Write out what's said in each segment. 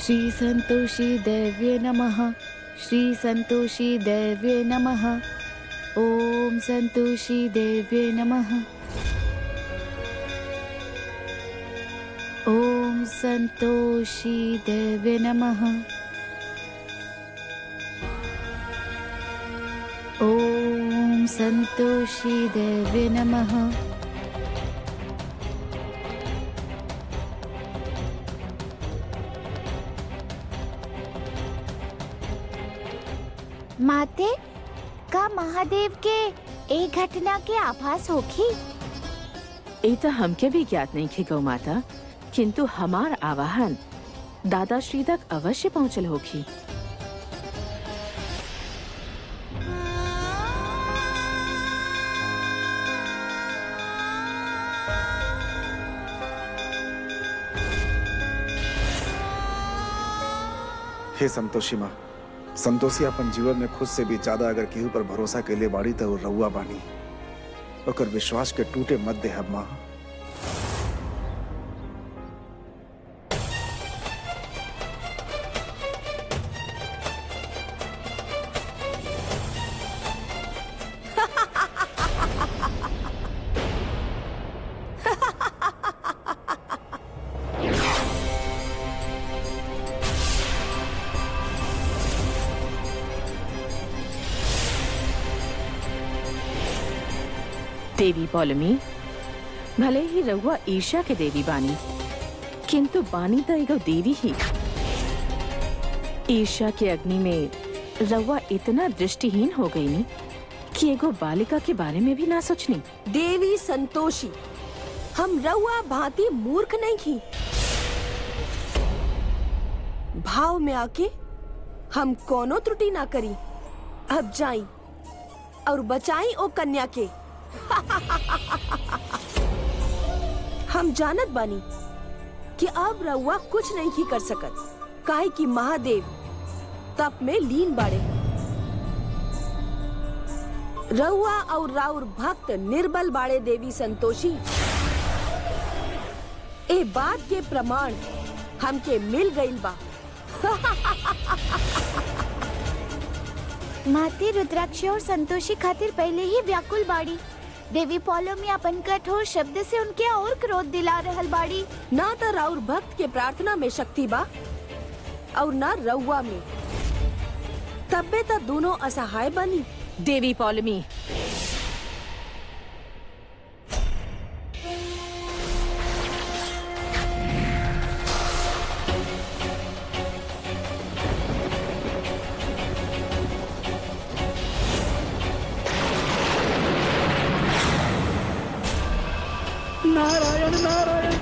श्री संतोषी देव्ये नमः। श्री संतोषी देव्ये नमः। ओम संतोषी देव्ये नमः। ओम संतोषी देव्ये नमः। ओम संतोषी देव्ये नमः। माते, का महादेव के एक घटना के आभास होखी? ए तो हमके भी ज्ञात नहीं थी गौ माता, किंतु हमार आवाहन दादाश्री तक अवश्य पहुँचल होखी। हे संतोषी माँ, संतोषी अपन जीवन में खुद से भी ज्यादा अगर केहू पर भरोसा के लिए बाड़ी तो रउआ बानी। ओकर विश्वास के टूटे मत दे अब माँ। देवी पौलमी, भले ही रहुआ ईर्ष्या के देवी बानी, किंतु बानी तो एगो देवी ही। ईर्ष्या के अग्नि में रहुआ इतना दृष्टिहीन हो गई नी कि एगो बालिका के बारे में भी ना सोचनी। देवी संतोषी, हम रउआ भांति मूर्ख नहीं की। भाव में आके हम कोनो त्रुटि ना करी। अब जाई और बचाई ओ कन्या के। हम जानत बानी कि अब रउआ कुछ नहीं की कर सकत, काहे कि महादेव तप में लीन बाड़े। रउआ और राउर भक्त निर्बल बाड़े देवी संतोषी। ए बात के प्रमाण हमके मिल गइल बा। माते, रुद्राक्षी और संतोषी खातिर पहले ही व्याकुल बाड़ी। देवी पौलमी अपन कठोर शब्द से उनके और क्रोध दिला रहल बाड़ी। ना तो राउर भक्त के प्रार्थना में शक्ति बा और ना रउआ में। तब्बे तो दोनों असहाय बनी। देवी पौलमी, नारायण नारायण।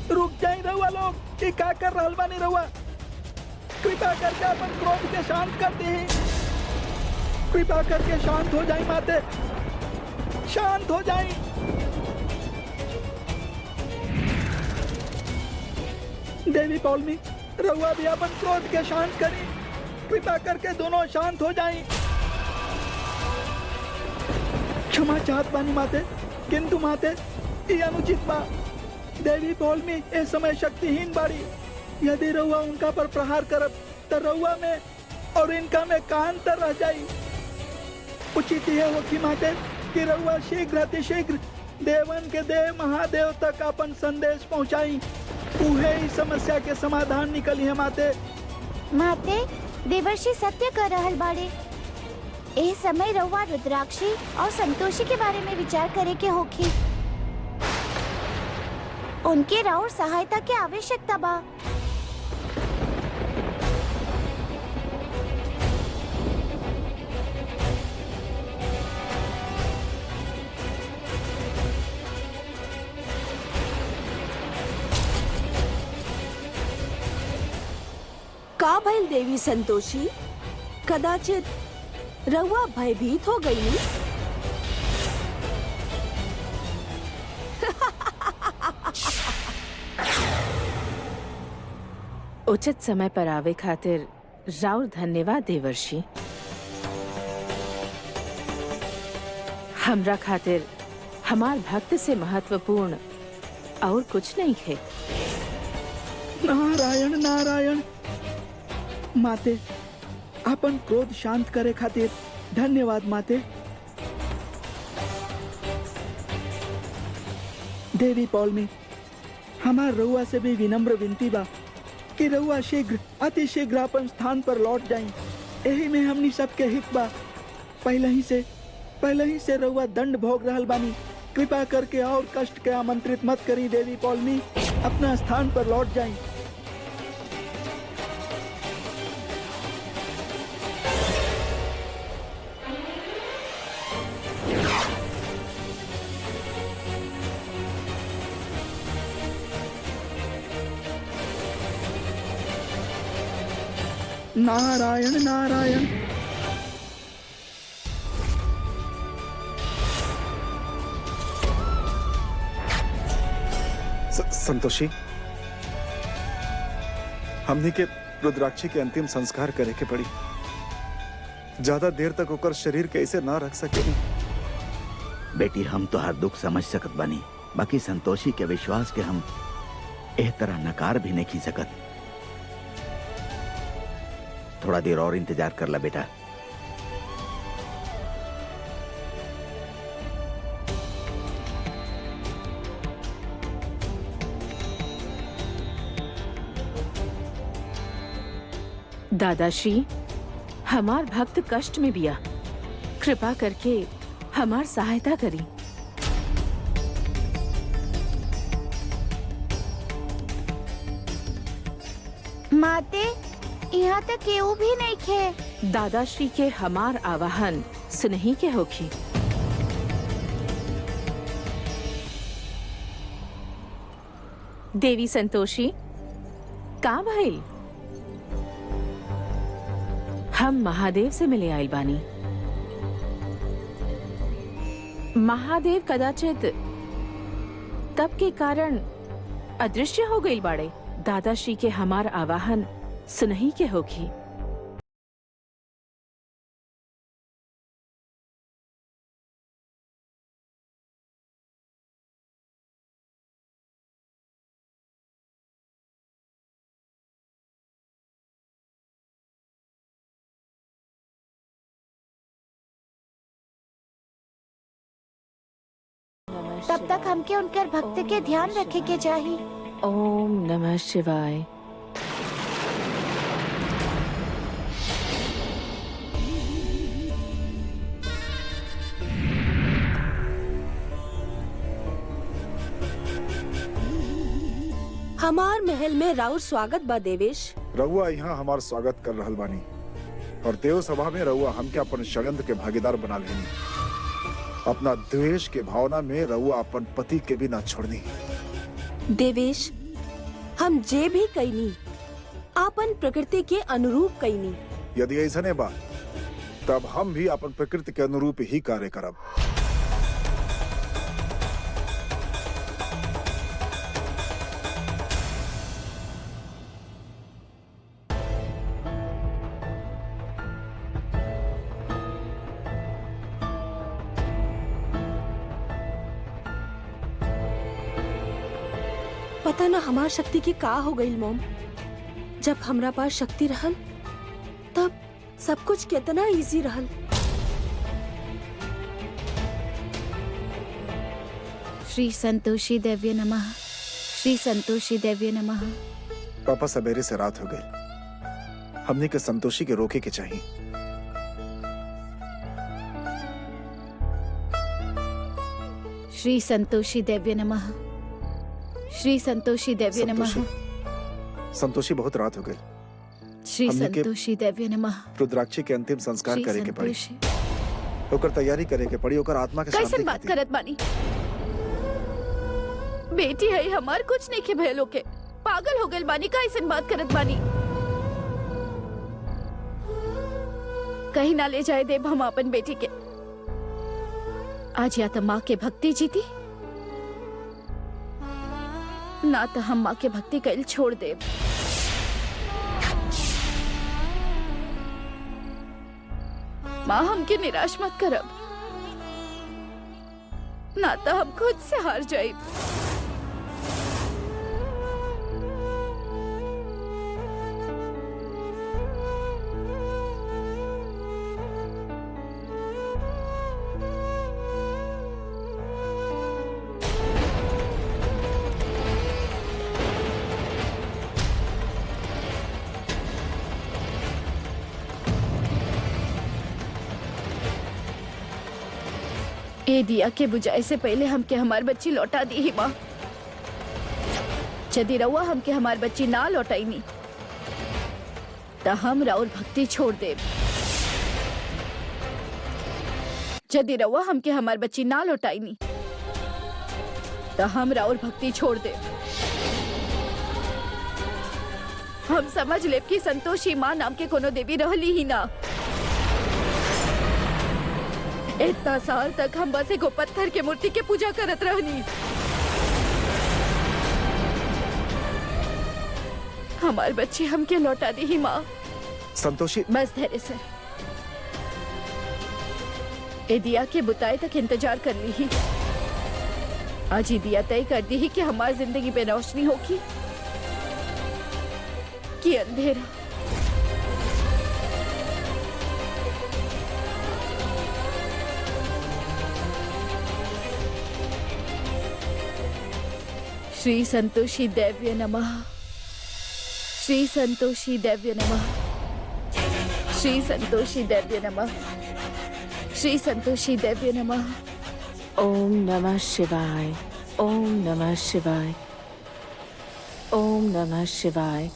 रुक जाई रहुआ लोग, ये का कर रहल बानी रहुआ? कृपा करके अपन क्रोध के शांत कर दे। कृपा करके शांत हो जाई माते, शांत हो जाई। देवी पौलमी, रहुआ भी अपन क्रोध के शांत करी। कृपा करके दोनों शांत हो जाएं। क्षमा चाहत बानी माते, किंतु माते ये अनुचित बा। देवी पौलमी इस समय शक्तिहीन बाड़ी। यदि रहुआ उनका पर प्रहार करब तो रहुआ में और इनका में का अंतर रह जाई। उचित यह हो कि माते कि रहुआ शीघ्र अतिशीघ्र देवन के देव महादेव तक अपन संदेश पहुंचाई। उहे इस समस्या के समाधान निकली है माते। माते, देवर्षि सत्य कर रहल बाड़े। ए समय रउआ रुद्राक्षी और संतोषी के बारे में विचार करे के होखी। उनके राउर सहायता की आवश्यकता बा। का भइल देवी संतोषी? कदाचित रउआ भयभीत हो गई नी? उचित समय पर आवे खातिर राउर धन्यवाद देवर्षि। हमरा खातिर हमार भक्त से महत्वपूर्ण और कुछ नहीं है। नारायण नारायण। माते, अपन क्रोध शांत करे खातिर धन्यवाद माते। देवी पौलमी, हमार रउआ से भी विनम्र विनती बा कि रउआ शीघ्र अति शीघ्र अपन स्थान पर लौट जाई। यही में हमनी सबके हित बा। पहले ही से रउआ दंड भोग रहल बानी। कृपा करके और कष्ट के आमंत्रित मत करी देवी पौलमी, अपना स्थान पर लौट जाई। नारायण नारायण। संतोषी, हमनी के रुद्राक्षी के अंतिम संस्कार करे के पड़ी। ज्यादा देर तक ओकर शरीर कैसे ना रख सके। बेटी, हम तो हर दुख समझ सकत बानी, बाकी संतोषी के विश्वास के हम एह तरह नकार भी नहीं की सकत। थोड़ा देर और इंतजार कर ला बेटा। दादाश्री, हमार भक्त कष्ट में बिया, कृपा करके हमार सहायता करी। माते, यहाँ तक केहू भी नहीं खे। दादाश्री के हमार आवाहन सुनही के होखी। देवी संतोषी, का भइल? हम महादेव से मिले आइल बानी। महादेव कदाचित तप के कारण अदृश्य हो गई बाड़े। दादाश्री के हमार आवाहन सुनही के होखी। तब तक हमके उनकर भक्त के ध्यान रखे के चाहिए। ओम नमः शिवाय। हमार महल में राउर स्वागत बा देवेश। रउआ यहाँ हमार स्वागत कर रहल बानी और देव सभा में रउआ हमके अपन षड्यंत्र के भागीदार बना लेनी। अपना द्वेष के भावना में रउआ अपन पति के भी ना छोड़नी। देवेश, हम जे भी कईनी आपन प्रकृति के अनुरूप कईनी। यदि ऐसा नहीं बा तब हम भी अपन प्रकृति के अनुरूप ही कार्य करब। पता ना हमार शक्ति की का हो गई मोम। जब हमरा पास शक्ति रहल तब सब कुछ कितना इजी रहल। श्री संतोषी देव्य नमः। श्री संतोषी देव्य नमः। पापा, सवेरे से रात हो गई। हमने के संतोषी के रोके के चाहिए। श्री संतोषी देव्य नमः। श्री संतोषी देव्य नमः। संतोषी, बहुत रात हो गई। श्री हमने के संतोषी देव्य नमः। रुद्राक्षी के अंतिम संस्कार श्री करे के पड़ी। संतोषी। ओकर तैयारी करे के पड़ी। ओकर आत्मा के शांति कैसन बात खातिर। करत बानी? बेटी है हमार, कुछ नहीं के भयलो के। पागल हो गइल बानी का? ऐसन बात करत बानी? कहीं ना ले जाए देव हम अपन बेटी के। आज या तो माँ के भक्ति जीती, ना तो हम माँ के भक्ति कैल छोड़ देव। माँ, हमके निराश मत करब। ना तो हम खुद से हार जाए। ए दिया के बुझाए से पहले हमके हमार बच्ची लौटा दी ही माँ। यदि रउआ हमके हमार बच्ची ना लौटाई नी तो हम राउर भक्ति छोड़ दे। यदि रउआ हमके हमार बच्ची ना लौटाई नी तो हम राउर भक्ति छोड़ दे। हम समझ लेब कि संतोषी माँ नाम के कोनो देवी रहली ही ना। इतना साल तक हम बस एगो पत्थर के मूर्ति के पूजा करत रहनी। हमार बच्ची हमके लौटा दी ही माँ। संतोषी, बस धैर्य से ए दिया के बुताए तक इंतजार कर ली ही। आज ही दिया तय कर दी ही कि हमारी जिंदगी पे रोशनी होगी कि अंधेरा। श्री संतोषी देव्य नमः। श्री संतोषी देव्य नमः। श्री संतोषी देव्य नमः। श्री संतोषी देव्य नमः। ओम नमः शिवाय। ओम नमः शिवाय। ओम नमः शिवाय।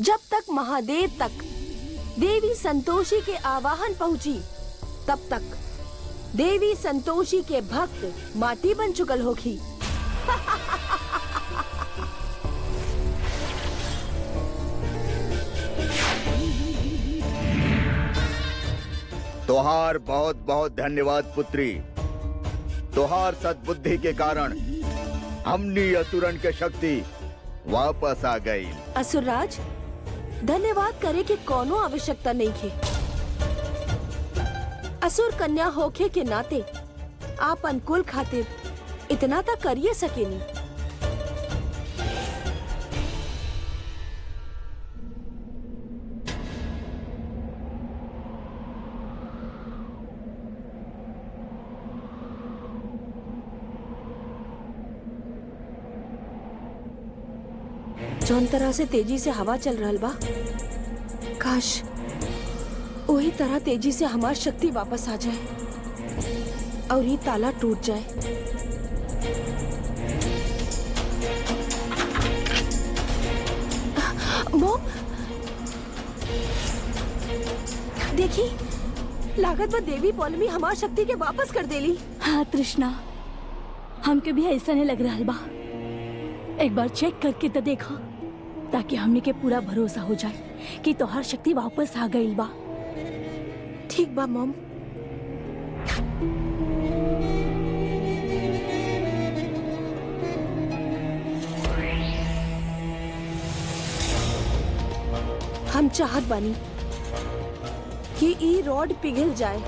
जब तक महादेव तक देवी संतोषी के आवाहन पहुंची, तब तक देवी संतोषी के भक्त माटी बन चुकल होगी। तोहार बहुत बहुत धन्यवाद पुत्री। तोहार सद्बुद्धि के कारण हमनी असुरन के शक्ति वापस आ गई। असुरराज, धन्यवाद करे के कोनो आवश्यकता नहीं है। असुर कन्या होखे के नाते आप अनुकूल खातिर इतना तक करिए सकेनी। जौन तरह से तेजी से हवा चल रहल बा, काश वही तरह तेजी से हमार शक्ति वापस आ जाए और ये ताला टूट जाए। मॉम, देखी, लागत बा देवी पौलमी हमार शक्ति के वापस कर देली। हाँ तृष्णा, हमके भी ऐसा नहीं लग रहा बा। एक बार चेक करके तो देखा, ताकि हमने के पूरा भरोसा हो जाए कि तोहार शक्ति वापस आ गई बा। ठीक बा मॉम। हम चाहत बानी कि ई रॉड पिघल जाए।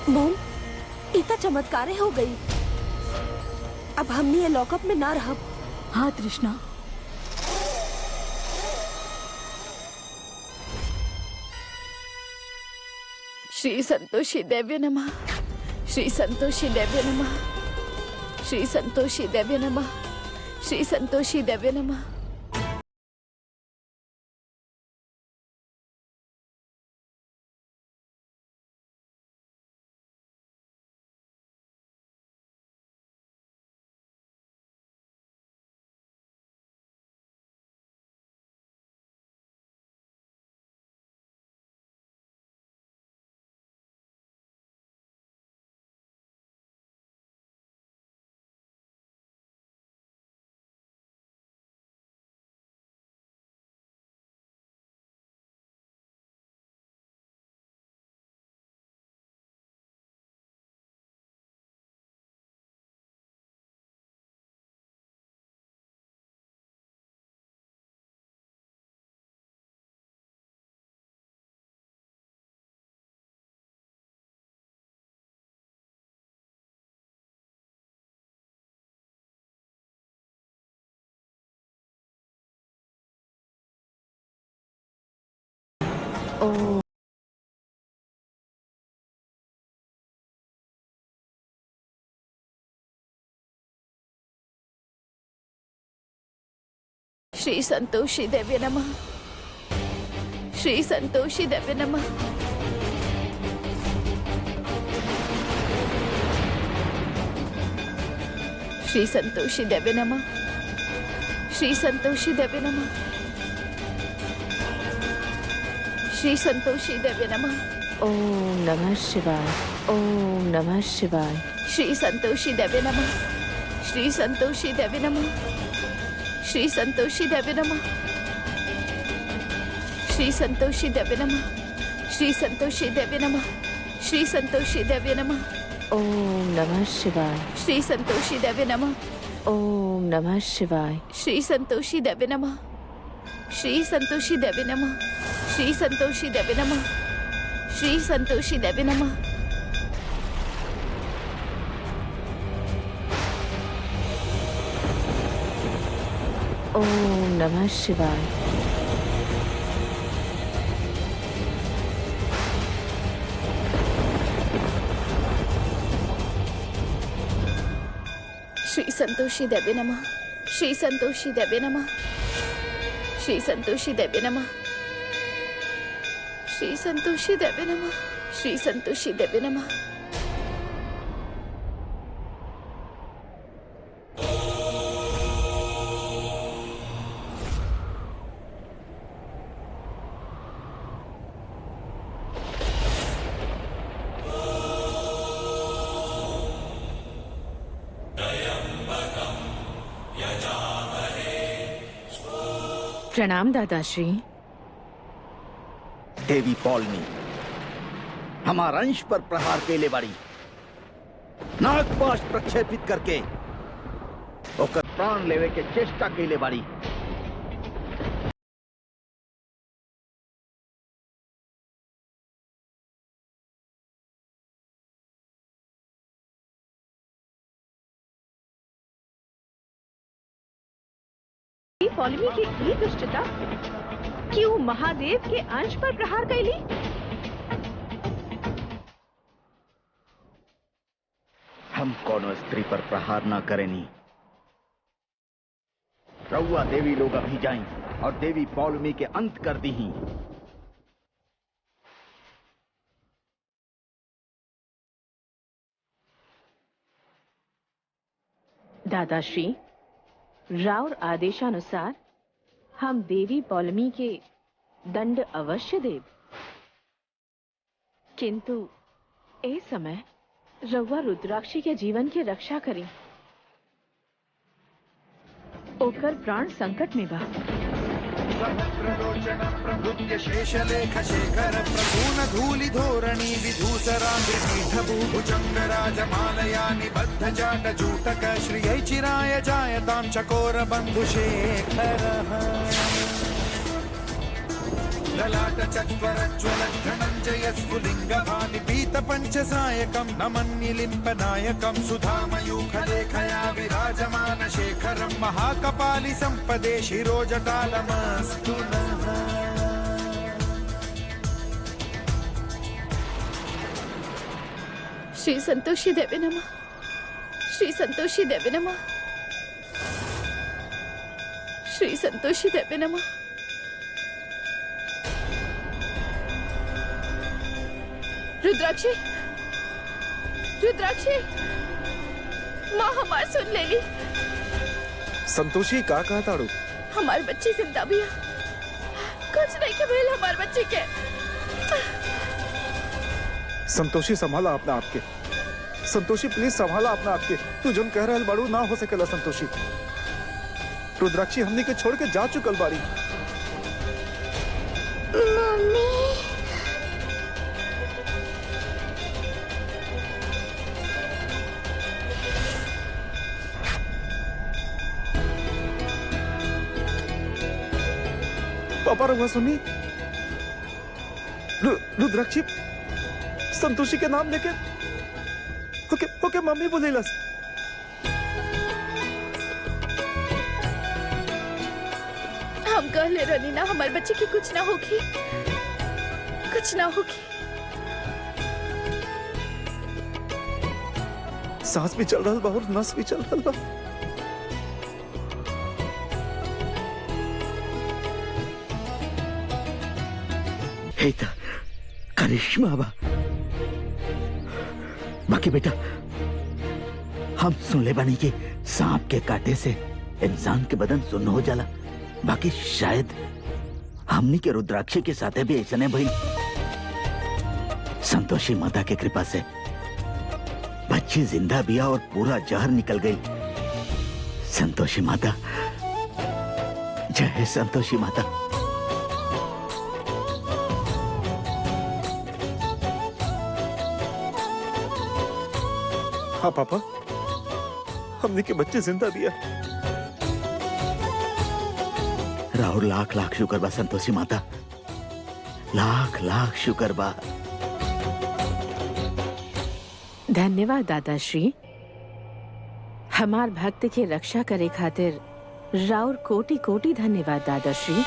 मॉम, इतना चमत्कारे हो गई। अब हमने ये लॉकअप में ना रह। हाँ तृष्णा, श्री संतोषी देव्य नमः। श्री संतोषी देव्य नमः। श्री संतोषी देव्य नमः। श्री संतोषी देव्य नमः। ओम श्री संतोषी देवी नमः। श्री संतोषी देवी नमः। श्री संतोषी देवी नमः। श्री संतोषी देवी नमः। श्री संतोषी देवी नमः। ओम नमः शिवाय। ओम नमः शिवाय। श्री संतोषी देवी नमः। श्री संतोषी देवी नमः। श्री संतोषी देवी नमः। श्री संतोषी देवी नमः। श्री संतोषी देवी नमः। श्री संतोषी देवी नमः। ओम नमः शिवाय। श्री संतोषी देवी नमः। ओम नमः शिवाय। श्री संतोषी देवी नमः। श्री संतोषी देवी नमः। श्री संतोषी देवी नमः। श्री संतोषी देवी नमः। ओम नमः शिवाय। श्री संतोषी देवी नमः। श्री संतोषी देवी नमः। श्री संतोषी देवी नमः। श्री संतोषी देवी नमः। श्री संतोषी देवी नमः। प्रणाम दादाश्री। देवी पौलमी हमारा अंश पर प्रहार केले बाड़ी, नागपाश प्रक्षेपित करके ओकर प्राण लेवे के चेष्टा केले बाड़ी। पौलमी की ई दुष्टता क्यों महादेव के अंश पर प्रहार कैली? हम कोनो स्त्री पर प्रहार ना करेनी। रउआ देवी लोग अभी जाएं और देवी पौलमी के अंत कर दी ही। दादाश्री, राउर आदेशानुसार हम देवी पौलमी के दंड अवश्य देव, किंतु ए समय रउआ रुद्राक्षी के जीवन की रक्षा करी। ओकर प्राण संकट में बा। प्रभृत्य शेषलेख शेखर प्रसून धूलि धोरणी विधूसरांग्रि पीठभूभुजंग राजमालया निबद्ध जाट जूटक श्रियै चिराय जायतां चकोर बंधु शेखरः ललाट चत्वरज्वल धनञ्जय स्फुलिंग भानि पीत पंचसायकं नमन्निलिम्पनायकं सुधामयूखलेखया विराजमान शेखरं महाकपालि संपदे शिरोजटालमस्तु नः। श्री संतोषी देवी नमः। श्री संतोषी देवी नमः। श्री संतोषी देवी नमः। रुद्राक्षी, रुद्राक्षी, माँ हमार सुन लेली। संतोषी का कहा ताड़ू? हमार बच्ची जिंदा भी है। कुछ नहीं के भइल हमार बच्ची के। संतोषी संभाला अपना आपके। संतोषी प्लीज संभाला अपना आपके। तू जन कह रहल बाड़ू ना हो सकेला संतोषी। रुद्राक्षी हमनी के छोड़ के जा चुकल बाड़ी। मम्मी पापा रहुआ सुनी। रुद्राक्षी संतोषी के नाम लेके ओके ओके मम्मी बोलेलस। हम कहले रहनी ना हमार बच्ची की कुछ ना होगी। कुछ ना होगी। सांस भी चल रहा बा और नस भी चल रहा बा। हेता करिश्मा बा। बाकी बेटा हम सुन ले बानी कि सांप के काटे से इंसान के बदन सुन्न हो जाला। बाकी शायद हमनी के रुद्राक्षी के साथे भी ऐसा नहीं भाई। संतोषी माता की कृपा से बच्ची जिंदा बिया और पूरा जहर निकल गई। संतोषी माता, जय है संतोषी माता। हाँ पापा, हमने के बच्चे जिंदा दिया। राहुल लाख लाख शुक्र बा संतोषी माता, लाख लाख शुक्र बा। धन्यवाद दादाश्री। हमार भक्त के रक्षा करे खातिर राउर कोटि कोटि धन्यवाद दादाश्री।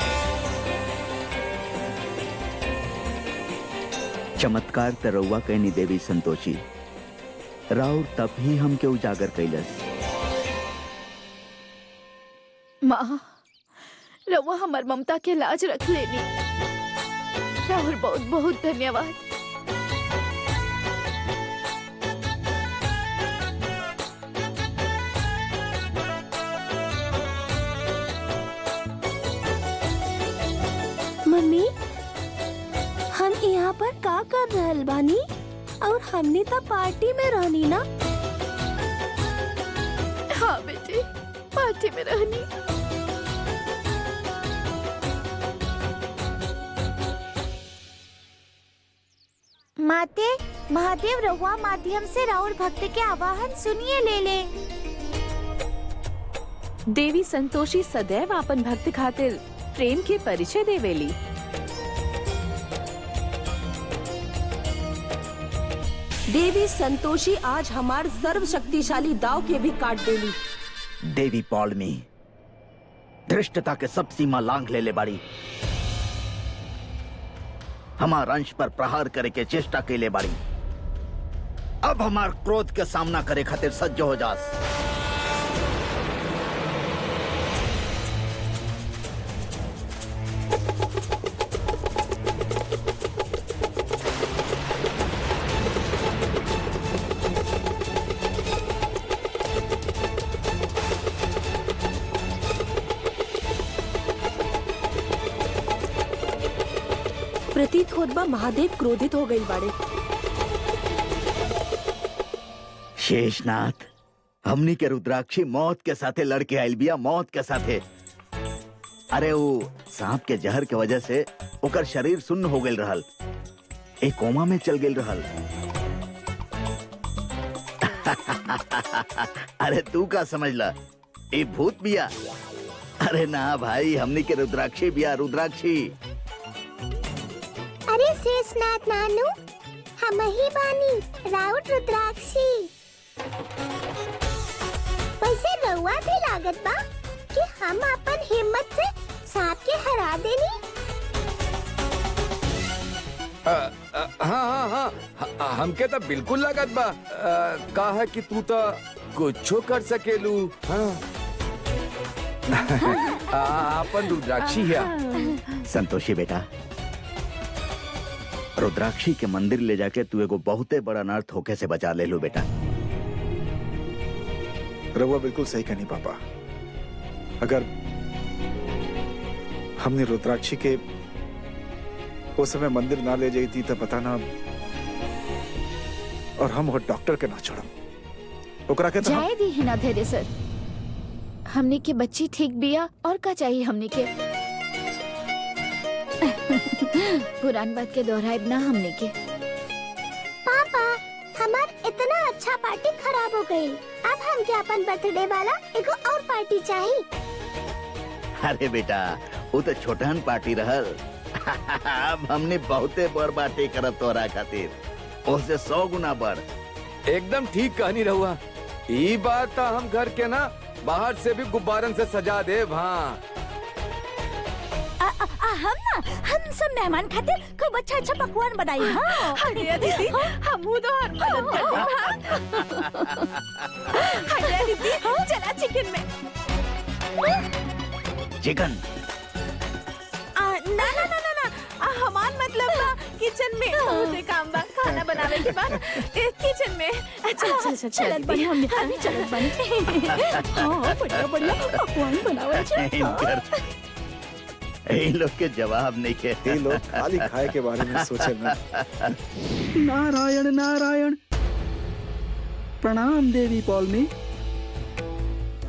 चमत्कार तरौवा कहनी देवी संतोषी, राउर तब ही हमके उजागर कैलस। माँ, रउआ हमार ममता के लाज रख लेनी। राहुल बहुत बहुत धन्यवाद। मम्मी, हम यहाँ पर का कर रहल बानी? और हमने तो पार्टी में रहनी ना। हाँ बेटे, पार्टी में रहनी। माते, महादेव रहुआ माध्यम से राहुल भक्त के आवाहन सुनिए ले ले। देवी संतोषी सदैव अपन भक्त खातिर प्रेम के परिचय देवेली। देवी संतोषी आज हमार सर्वशक्तिशाली दाव के भी काट देली। देवी पौलमी धृष्टता के सब सीमा लांघ ले बाड़ी। हमार अंश पर प्रहार करे के चेष्टा के ले बाड़ी। अब हमार क्रोध के सामना करे खातिर सज्ज हो जास। प्रतीत होत बा महादेव क्रोधित हो गई बाड़े। शेषनाथ, हमनी के रुद्राक्षी मौत के साथे लड़के आयल बिया, मौत के साथे। अरे वो सांप के जहर के वजह से ओकर शरीर सुन्न हो गई रहल, एक कोमा में चल गई रहल। अरे तू का समझला, ये भूत बिया? अरे ना भाई, हमनी के रुद्राक्षी बिया, रुद्राक्षी। अरे शेषनाथ नानू, हम ही बानी राउत रुद्राक्षी। वैसे रउआ भी लागत बा कि हम अपन हिम्मत से सांप के हरा देनी। हाँ, हमके तो बिल्कुल लागत बा। का है कि तू तो कुछो कर सकेलू। हाँ। अपन रुद्राक्षी है। संतोषी बेटा, रुद्राक्षी के मंदिर ले जाके तू एगो बहुते बड़ा अनर्थ होके से बचा ले लो बेटा। रउआ बिल्कुल सही कहनी पापा। अगर हमने रुद्राक्षी के उस समय मंदिर ना ले जाई थी तो पता ना, और हम वो डॉक्टर के ना छोड़म ओकरा के। जाए दी ही ना धैर्य सर, हमने के बच्ची ठीक बिया और का चाहिए हमने के। पुरान बात के दोहराइब ना हमने के। पापा, हमार इतना अच्छा पार्टी खराब हो गई। अब हम क्या अपन बर्थडे वाला एगो और पार्टी चाहिए। अरे बेटा, वो तो छोटहन पार्टी रहल। अब हमने बहुते बड़ पार्टी करत तोरा खातिर, उससे 100 गुना बढ़। एकदम ठीक कहनी रहुआ। ई बात तो हम घर के ना बाहर से भी गुब्बारन से सजा दे। हाँ, हम सब मेहमान खातिर खूब अच्छा अच्छा पकवान बनाई। हाँ हटिया दीदी, हम तो हर मदद कर देब। हटिया दीदी, चला चिकन में। चिकन ना ना ना ना ना, हमार मतलब ना किचन में बहुते काम बा, खाना बनावे के बाद किचन में। अच्छा चलत बनी हमने अभी चलत बनी। हाँ बढ़िया बढ़िया पकवान बनावल छे। इनकर इन लोग के जवाब नहीं के। ये लोग खाली खाए के बारे में सोचे ना। नारायण नारायण। प्रणाम देवी पौलमी।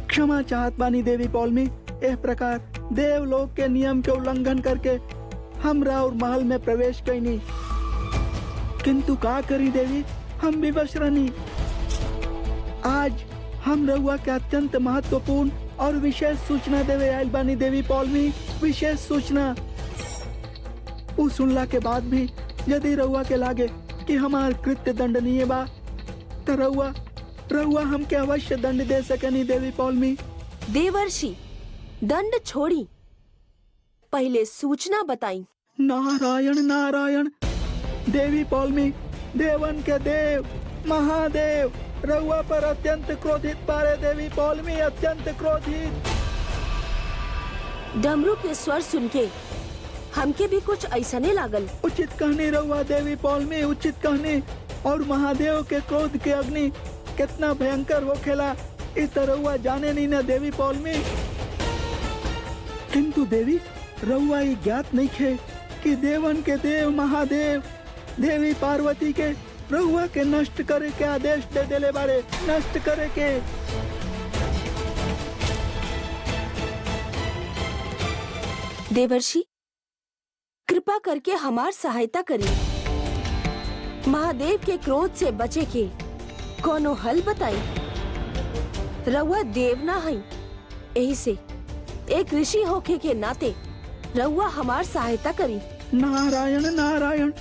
क्षमा चाहत बानी देवी पौलमी। इस प्रकार देवलोक के नियम के उल्लंघन करके हमरा और महल में प्रवेश कैनी, किंतु का करी देवी, हम विवश रहनी। आज हम रउआ के अत्यंत महत्वपूर्ण और विशेष सूचना देवे आइल बानी देवी पौलमी। विशेष सूचना। उ सुनला के बाद भी यदि रउआ के लागे कि हमार कृत्य दंडनीय बा, तो रउआ हमके अवश्य दंड दे सकनी देवी पौलमी। देवर्षि, दंड छोड़ी, पहले सूचना बताई। नारायण नारायण। देवी पौलमी, देवन के देव महादेव रउआ पर अत्यंत क्रोधित बारे देवी पौलमी, अत्यंत क्रोधित। डमरू के स्वर सुन के हमके भी कुछ ऐसा नहीं लागल। उचित कहनी रउआ देवी पौलमी, उचित कहनी। और महादेव के क्रोध के अग्नि कितना भयंकर होखेला इ त रउआ जाने नहीं ना देवी पौलमी। किंतु देवी रउआ ये ज्ञात नहीं खे कि देवन के देव महादेव देवी पार्वती के रउआ के नष्ट करे के आदेश दे देले बारे, नष्ट करे के। देवर्षि, कृपा करके हमार सहायता करी। महादेव के क्रोध से बचे के कोनो हल बताई। रउआ देव ना हई, यही से एक ऋषि होके के नाते रउआ हमार सहायता करी। नारायण नारायण।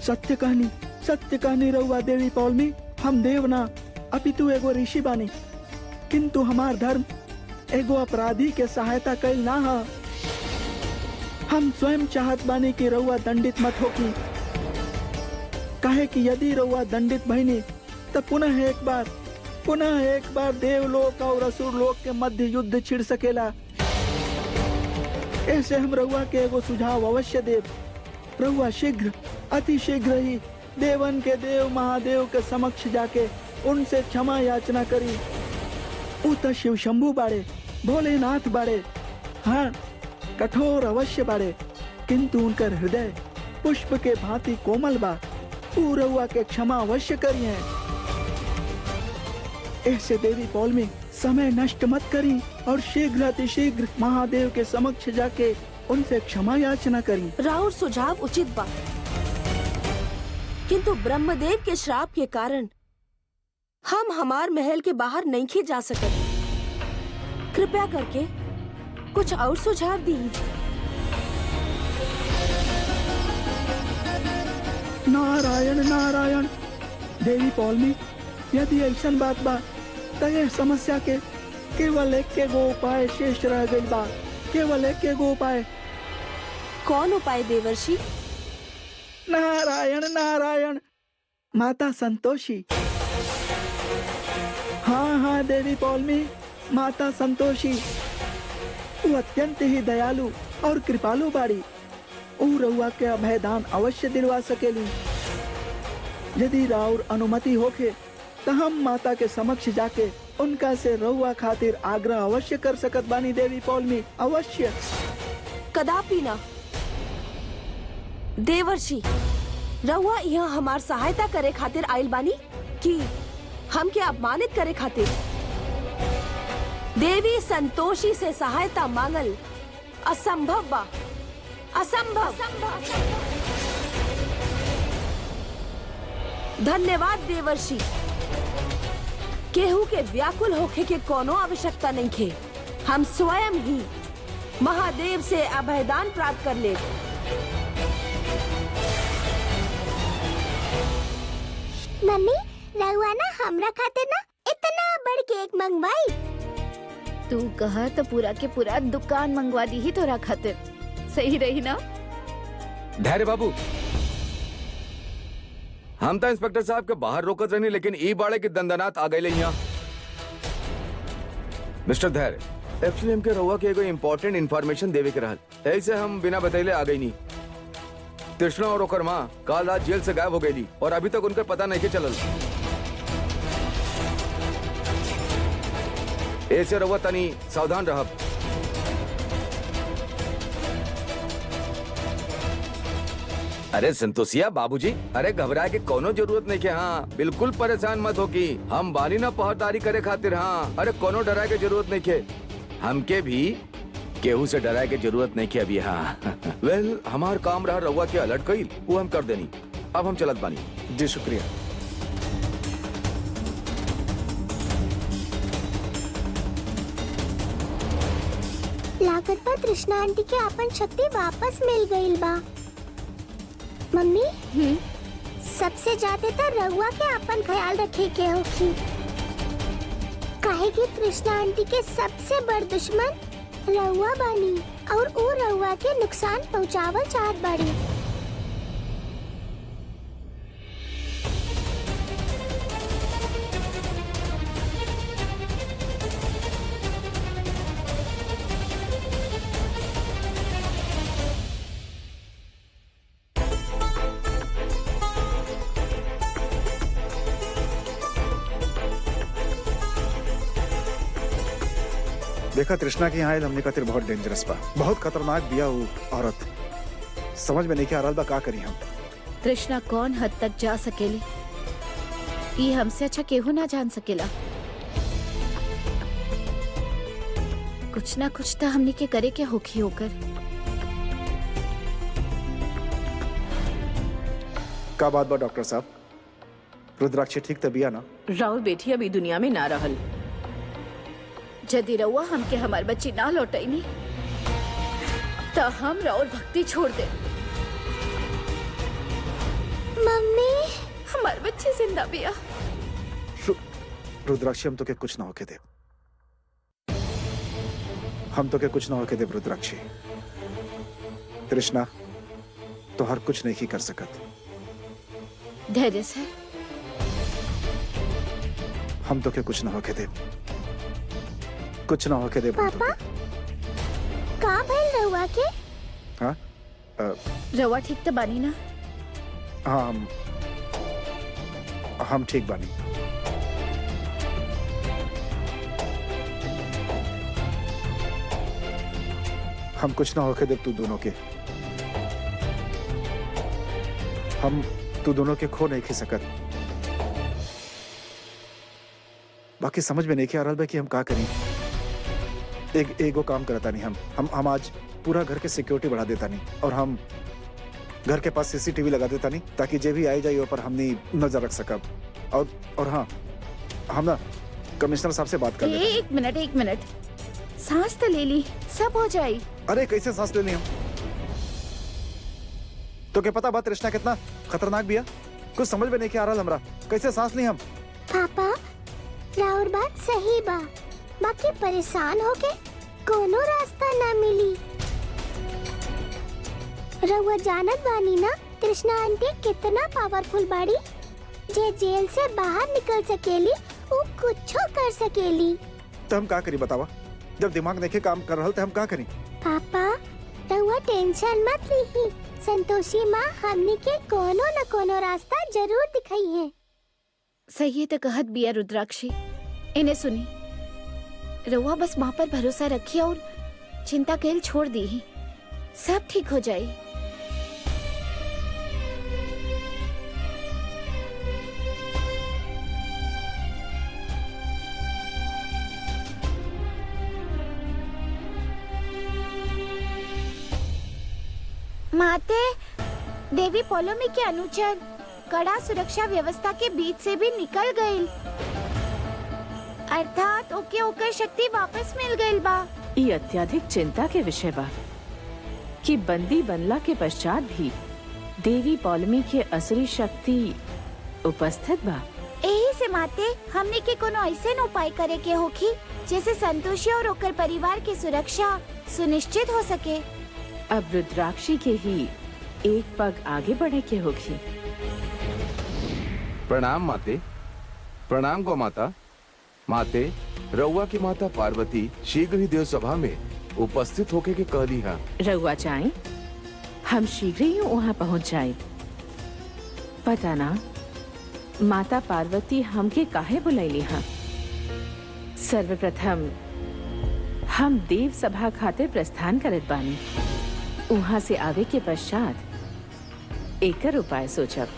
सत्य कहनी रउआ देवी पौलमी। हम देव ना अपितु एगो ऋषि बानी, किंतु हमार धर्म एगो अपराधी के सहायता कईल ना हा। हम स्वयं चाहत बानी कि रउआ दंडित मत होकी, काहे कि यदि रउआ दंडित भइनी तो पुनः एक बार देवलोक और असुर लोक के मध्य युद्ध छिड़ सकेला। ऐसे हम रउआ के एगो सुझाव अवश्य देव। रउआ शीघ्र, अति शीघ्र ही देवन के देव महादेव के समक्ष जाके उनसे क्षमा याचना करी। उ त शिव शंभु बाड़े, भोलेनाथ बाड़े। हाँ, कठोर अवश्य बाड़े, किंतु उनकर हृदय पुष्प के भांति कोमल बा। उ रउआ के क्षमा अवश्य करिए। ऐसे देवी पौलमी समय नष्ट मत करी और शीघ्र अतिशीघ्र महादेव के समक्ष जाके उनसे क्षमा याचना करी। राउर सुझाव उचित बा, किंतु ब्रह्मदेव के श्राप के कारण हम हमार महल के बाहर नहीं खे जा सकते। कृपया करके कुछ और सुझाव दी। नारायण नारायण। देवी पौलमी, यदि ऐसन बात बा तो यह समस्या के केवल एक गो उपाय शेष रह गई बा। केवल एक गो उपाय। कौन उपाय देवर्षि? नारायण नारायण। माता संतोषी। हाँ देवी पौलमी, माता संतोषी। वो अत्यंत ही दयालु और कृपालु बाड़ी। उ रउआ के अभयदान अवश्य दिलवा सकेली। यदि राउर अनुमति होखे तो हम माता के समक्ष जाके उनका से रउआ खातिर आग्रह अवश्य कर सकत बानी देवी पौलमी, अवश्य। कदापि ना देवर्षि। रउआ यहाँ हमार सहायता करे खातिर आइल बानी कि हमके अपमानित करे खातिर? देवी संतोषी से सहायता मांगल असंभव बा, असंभव। धन्यवाद देवर्षि। केहू के व्याकुल होखे के कोनो आवश्यकता नहीं खे। हम स्वयं ही महादेव से अभयदान प्राप्त कर ले। मम्मी, रउआ ना हमरा खातिर ना इतना बड़ केक मंगवाई। तू कहा तो पूरा के पूरा दुकान मंगवा दी ही तोरा खातिर। सही रही ना? धैर्य बाबू, हम तो इंस्पेक्टर साहब के बाहर रोकत रहनी, लेकिन ई बाड़े की दंदनात आ गए यहाँ। मिस्टर धैर्य, एक्चुअली हमके रहुआ के एगो इम्पोर्टेंट इन्फॉर्मेशन देवे के रहल, ऐसे हम बिना बतैले आ गई नहीं। तृष्णा और ओकर माँ काल रात जेल से गायब हो गई और अभी तक उनका पता नहीं के चलल। ऐसे रहुआ तनी सावधान रहब। अरे संतोषिया बाबूजी, अरे घबराए के कोनो जरूरत नहीं के। हाँ बिल्कुल परेशान मत हो कि हम बानी ना पहरेदारी करे खातिर। हाँ अरे कोनो डराए के जरूरत नहीं के, हमके भी केहू से डराए के जरूरत नहीं के अभी। हाँ वेल हमार काम रहा रहुआ के अलर्ट कईल, वो हम कर देनी। अब हम चलत बानी। जी शुक्रिया। लागत बा तृष्णा आंटी के अपन शक्ति वापस मिल गईल बा। मम्मी, सबसे ज्यादा तो रहुआ के अपन ख्याल रखे के होखी, काहे कि तृष्णा आंटी के सबसे बड़ दुश्मन रहुआ बानी और वो रहुआ के नुकसान पहुंचावल चाहत बाड़ी। देखा तृष्णा की यहाँ हमने खातिर बहुत डेंजरस बा, बहुत खतरनाक बिया वो औरत। समझ में नहीं के आ रहल बा का करी हम। तृष्णा कौन हद तक जा सकेली, ये हमसे अच्छा केहू ना जान सकेला। कुछ ना कुछ तो हमने के करे के होखी होकर। का बात बा डॉक्टर साहब, रुद्राक्षी ठीक तबिया ना? राउर बेटी अभी दुनिया में ना रहल। यदि रउआ हमके हमार बच्ची ना लौटैनी तो हम राउर भक्ति छोड़ दे। मम्मी, हमार बच्ची जिंदा बिया। रुद्राक्षी हम तो के कुछ ना होके दे, हम तो के कुछ ना होके दे रुद्राक्षी। तृष्णा तो हर कुछ नहीं ही कर सकत। धैर्य से हम तो के कुछ ना होके दे, कुछ ना होके दे। पापा, का भइल रहुआ के? हाँ रउआ ठीक तो बानी ना? हाँ हम ठीक बानी। हम कुछ ना होके दे तू दोनों के, हम तू दोनों के खो नहीं खी सकत। बाकी समझ में नहीं के आ रहा कि हम का करें। एगो काम करता नहीं, हम आज पूरा घर के सिक्योरिटी बढ़ा देता नहीं और हम घर के पास सीसीटीवी लगा देता नहीं, ताकि जे भी आई जाए ऊपर हमने नजर रख सकब। और हाँ, हम ना कमिश्नर साहब से बात कर लेते। एक मिनट, सांस तो ले ली, सब हो जाए। अरे कैसे सांस लेनी हम? तो क्या पता बात तृष्णा कितना खतरनाक भी है, कुछ समझ में नहीं के आ रहा हमरा, कैसे सांस ली हम? पापा, राउर बात सही बा, बाकी परेशान होके कोनो रास्ता ना मिली। रउआ जानत बानी ना तृष्णा आंटी कितना पावरफुल बाड़ी, जे जेल से बाहर निकल सकेली, वो कुछो कर सकेली। तो हम का करी बतावा, जब दिमाग नहीं काम कर रहा तो हम का करी? पापा, रउआ टेंशन मत लीही, संतोषी माँ हमनी के कोनो न कोनो रास्ता जरूर दिखाई है। सही तो कहत बिया रुद्राक्षी। इन्हें सुनी, रउआ बस माँ पर भरोसा रखिए और चिंता कैल छोड़ दी, सब ठीक हो जाए। माते, देवी पोलोमी के अनुचर कड़ा सुरक्षा व्यवस्था के बीच से भी निकल गई, अर्थात ओके ओकर शक्ति वापस मिल गई बा। ये अत्यधिक चिंता के विषय बा कि बंदी बनला के पश्चात भी देवी पौलमी के असली शक्ति उपस्थित बा। यही से माते हमने के कोनो ऐसे उपाय करे के होखी जैसे संतोषी और ओकर परिवार की सुरक्षा सुनिश्चित हो सके। अब रुद्राक्षी के ही एक पग आगे बढ़े के होगी। प्रणाम माते, प्रणाम गौ माता। माते, रउआ की माता पार्वती शीघ्र ही देव सभा में उपस्थित होके के कहली है। रउआ जाए, हम शीघ्र ही वहाँ पहुँच जाए। पता ना माता पार्वती हमके काहे बुलैली है। सर्वप्रथम हम देव सभा खातिर प्रस्थान करत बानी। वहाँ से आवे के पश्चात एकर उपाय सोचब।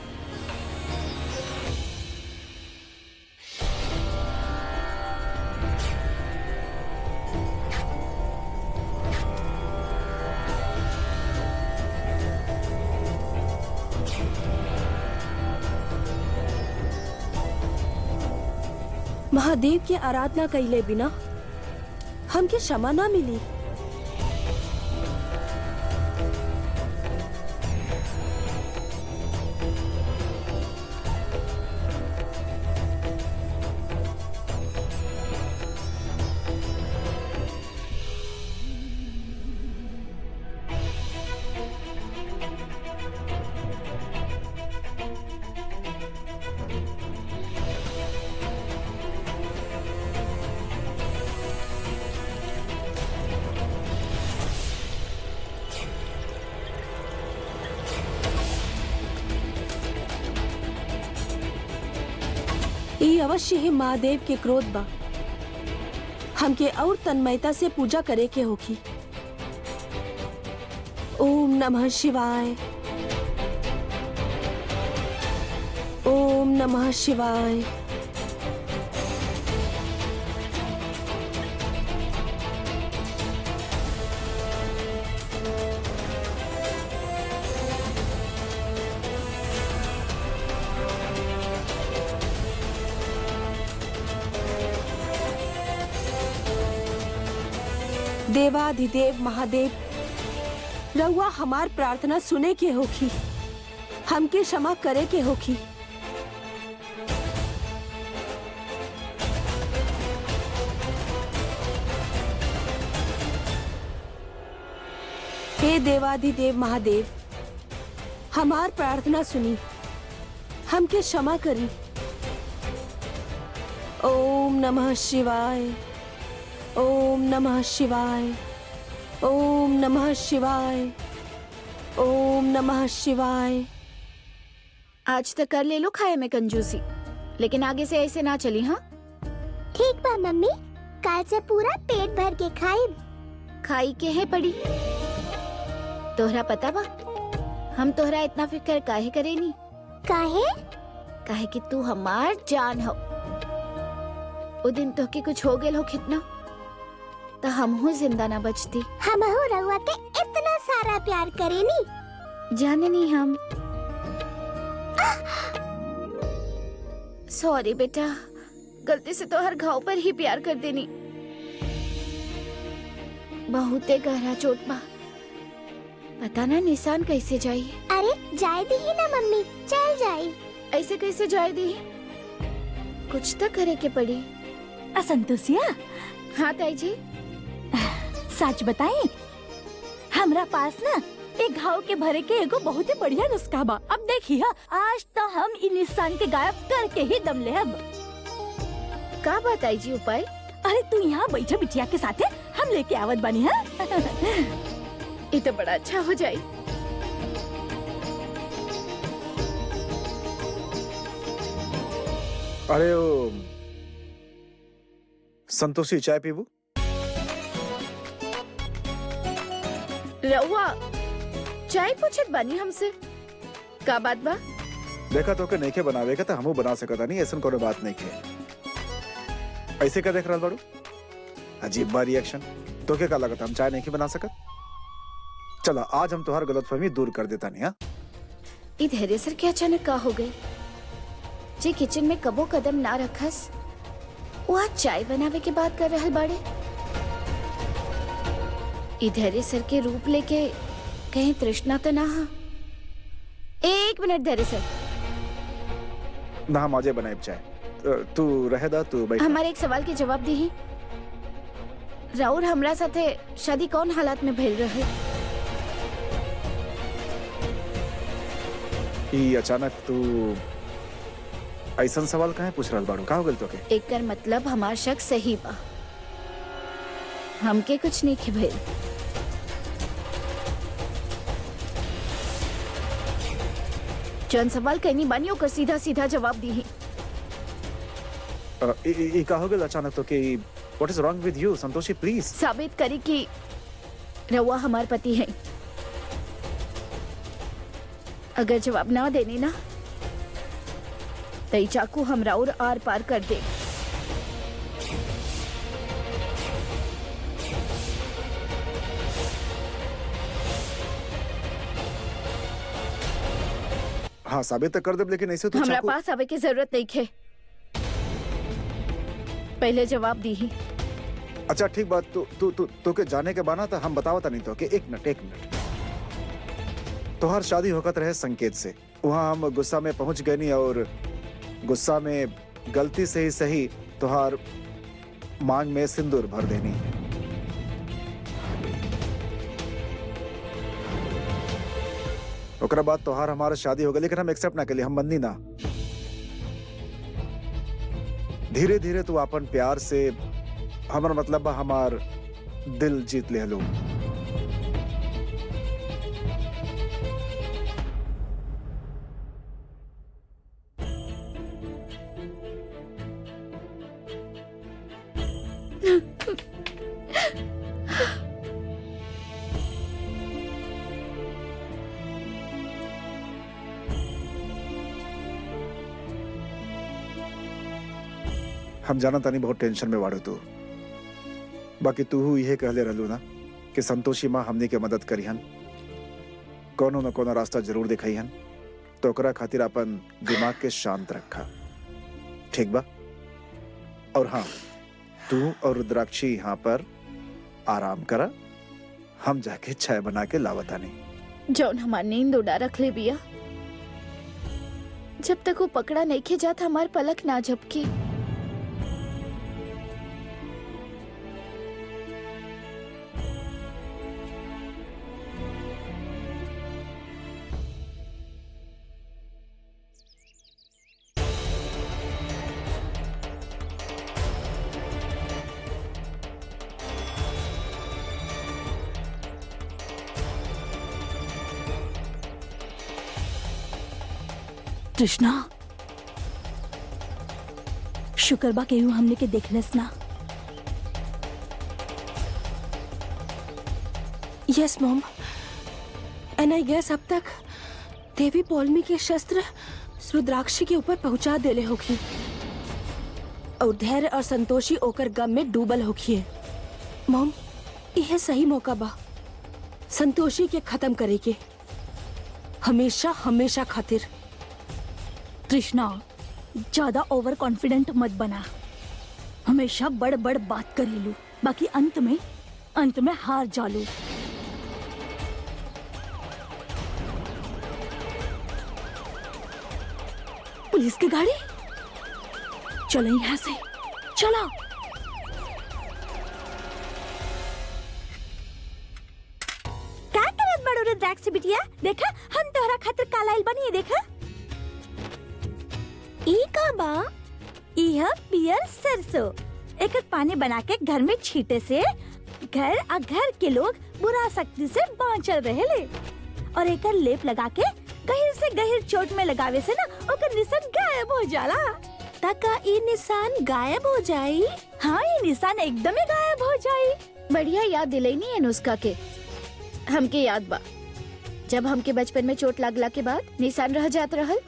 महादेव की आराधना कइले बिना हमके क्षमा ना मिली। ये अवश्य ही महादेव के क्रोध बा। हमके और तन्मयता से पूजा करे के होगी। ओम नमः शिवाय, ओम नमः शिवाय। देवाधिदेव महादेव, रउआ हमार प्रार्थना सुने के होखी, हमके क्षमा करे के होखी। हे देवाधिदेव महादेव, हमार प्रार्थना सुनी, हमके क्षमा करी। ओम नमः शिवाय, ओम नमः शिवाय, ओम नमः शिवाय, ओम नमः शिवाय। आज तक कर ले लो खाए में कंजूसी, लेकिन आगे से ऐसे ना चली। हाँ ठीक बा मम्मी, काल से पूरा पेट भर के खाइब। खाई के है पड़ी। तोहरा पता बा हम तोहरा इतना फिक्र काहे करेनी? काहे? काहे कि तू हमार जान हो। वो दिन तो के कुछ हो गेल हो कितना तो हम हो जिंदा ना बचती। हम हो रउआ के इतना सारा प्यार करेनी। जाने नहीं हम। सॉरी बेटा, गलती से तो हर घाव पर ही प्यार कर देनी। बहुते गहरा चोट बा, पता ना निशान कैसे जाई। अरे जाए दी ही ना मम्मी, चल जाई। ऐसे कैसे जाए दी? कुछ तो करे के पड़ी। असंतोषिया, हाँ ताई जी। सच बताएं, हमरा पास ना एक घाव के भरे के एगो बहुत ही बढ़िया नुस्खा बा। अब देखिए, आज तो हम इन निशान के गायब करके ही दम ले। अब का बात आई जी उपाय? अरे तू यहाँ बैठा बिटिया के साथे, हम लेके आवत बनी है। ये तो बड़ा अच्छा हो जाए। अरे ओ संतोषी, चाय पीबू? रउआ चाय पूछत बानी हमसे, का बात बा? देखा तो के नइखे बनावे का हमू बना सकता नहीं, ऐसा कोनो बात नहीं है। ऐसे का देख रहा बाड़ू? अजीब बा रिएक्शन। तो के का लगता हम चाय नहीं बना सकत? चला आज हम तुम्हार गलतफहमी दूर कर देता नहीं। हाँ ई धैर्य सर के अचानक का हो गई? जे किचन में कबो कदम ना रखस, वो आज चाय बनावे के बात कर रहल बाड़े। ई धैर्य सर के रूप लेके कहीं तृष्णा तो ना? हा? एक मिनट धैर्य सर, ना हम आजे बनाए चाय। तू रहेदा, तू बैठ। हमारे एक सवाल के जवाब दी। राउर हमरा साथे शादी कौन हालात में भइल रहे? ई अचानक तू ऐसा सवाल काहे पूछ रहल बाड़ू? का हो गइल तोके? एकर मतलब हमार शक सही बा। हमके कुछ नहीं के भइल। जौन सवाल कहनी बानी ओकर सीधा सीधा जवाब दी। ई का हो गइल अचानक तोके? व्हाट इज रॉन्ग विद यू संतोषी? प्लीज साबित करी कि रउआ हमार पति है। अगर जवाब ना देने ना तो ई चाकू हमरा और आर पार कर दे। हाँ साबित तो कर दे, लेकिन ऐसे तो हमरा चाकू पास आवे की जरूरत नहीं है। पहले जवाब दी ही। अच्छा ठीक बात। तो के जाने के बाना था हम बतावता नहीं तो कि एक मिनट तोहार शादी होकत रहे संकेत से। वहाँ हम गुस्सा में पहुंच गए नहीं और गुस्सा में गलती से ही सही तोहार मांग में सिंदूर भर देनी। ओकरा बाद तोहार हमारा शादी हो गई, लेकिन हम एक्सेप्ट ना के लिए, हम मन्नी ना। धीरे धीरे तू अपन प्यार से हमारा मतलब बा हमार दिल जीत ले लो। हम जाना तानी बहुत टेंशन में बाड़ू तू। बाकी तू यह कहले रहलू ना कि संतोषी माँ हमने के मदद करिहन, कोनो न कोनो रास्ता जरूर दिखाईहन। तो ओकरा खातिर अपन दिमाग के शांत रखा, ठीक बा? और हाँ, तू और रुद्राक्षी यहाँ पर आराम करा, हम जाके चाय बना के लावतानी। जौन हमार नींद उड़ा रख ले बिया। जब तक वो पकड़ा नहीं खे जाता हमार पलक ना झपकी। कृष्णा, शुक्र बा केहू हमने के देखलस ना। Yes mom, and I guess अब तक देवी पौलमी के शस्त्र रुद्राक्षी के ऊपर पहुंचा देले होगी और धैर्य और संतोषी ओकर गम में डूबल होगी। मॉम, यह सही मौका बा संतोषी के खत्म करे के, हमेशा हमेशा खातिर। कृष्णा, ज्यादा ओवर कॉन्फिडेंट मत बना। हमेशा बड़ बड़ बात करेलू, बाकी अंत में हार जालू। पुलिस की गाड़ी, चलो यहाँ से, चलो। क्या करत बड़ो रुद्राक्षी बिटिया? देखा हम तोहरा खातिर कालाइल बनी। देखा ई का बा? यह पियर सरसों। एकर पानी बना के घर में छीटे से घर के लोग बुरा शक्ति से बाँचल रहेले। और एकर लेप लगा के गहिर से गहिर चोट में लगावे से ना ओकर निशान गायब हो जाला। तका ई निशान गायब हो जाई? हाँ, ये निशान एकदम ही गायब हो जाई। बढ़िया याद दिलैनी है नुस्खा के। हमके याद बा जब हमके बचपन में चोट लागला के बाद निशान रह जात रहल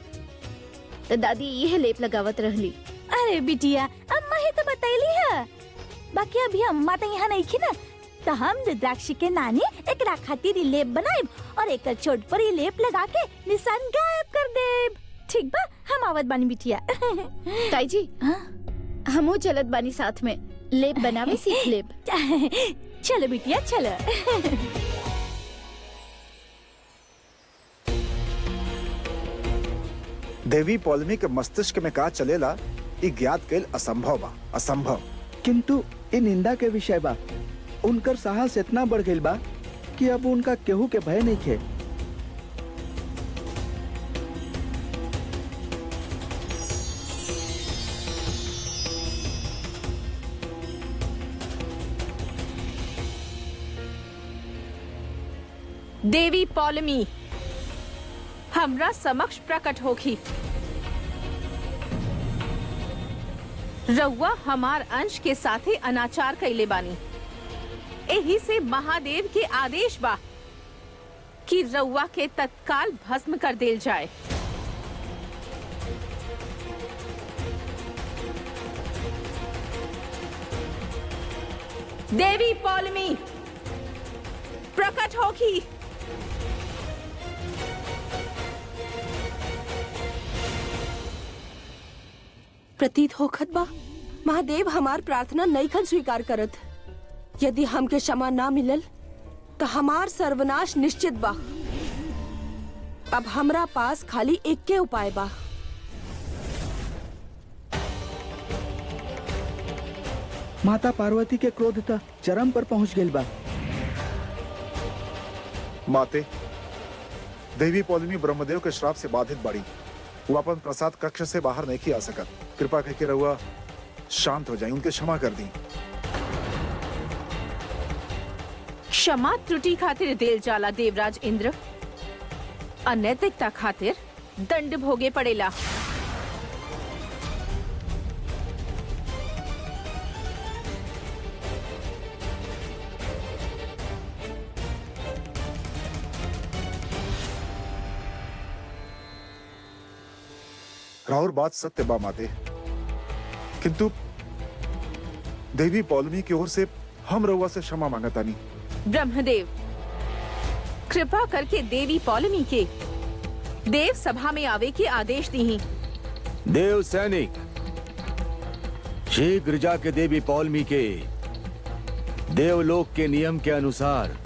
तो दादी यह लेप लगावत रहली। अरे बिटिया, अम्मा ही तो बतैली है। बाकी अभी अम्मा तो यहाँ नहीं थी ना, तो हम रुद्राक्षी के नानी एक खातिर ही लेप बनाएब और एक चोट पर ही लेप लगा के निशान गायब कर देब। ठीक बा, हम आवत बानी बिटिया। ताई जी, हमू चलत बानी साथ में, लेप बनावे सीख लेब। चलो बिटिया, चलो। देवी पौलमी के मस्तिष्क में का चलेला ई ज्ञात कैल असंभव बा, असंभव। किंतु ये निंदा के विषय बा। उनकर साहस इतना बढ़ गई बा कि अब उनका केहू के भय नहीं खे। देवी पौलमी हमरा समक्ष प्रकट होखी। रउआ हमार अंश के साथे अनाचार कैले बानी। एही से महादेव के आदेश बा कि रउआ के तत्काल भस्म कर देल जाए। देवी पौलमी प्रकट होखी। प्रतीत होखत बा महादेव हमार प्रार्थना नईखन स्वीकार करत। यदि हमके क्षमा ना मिलल तो हमार सर्वनाश निश्चित बा। अब हमरा पास खाली एक के उपाय बा। माता पार्वती के क्रोध त चरम पर पहुंच गइल बा। माते, देवी पौलमी ब्रह्मदेव के श्राप से बाधित बाड़ी। वो अपन प्रसाद कक्ष से बाहर नहीं आ सकत। कृपा करके रहुआ शांत हो जाए, उनके क्षमा कर दी। क्षमा त्रुटि खातिर देल जाला देवराज इंद्र। अनैतिकता खातिर दंड भोगे पड़ेला। राहुल बात सत्य बा माते, किंतु देवी पौलमी की ओर से हम रहुआ से क्षमा मांगतानी। ब्रह्मदेव कृपा करके देवी पौलमी के देव सभा में आवे के आदेश दी। देव सैनिक शीघ्र जाके देवी पौलमी के देवलोक के नियम के अनुसार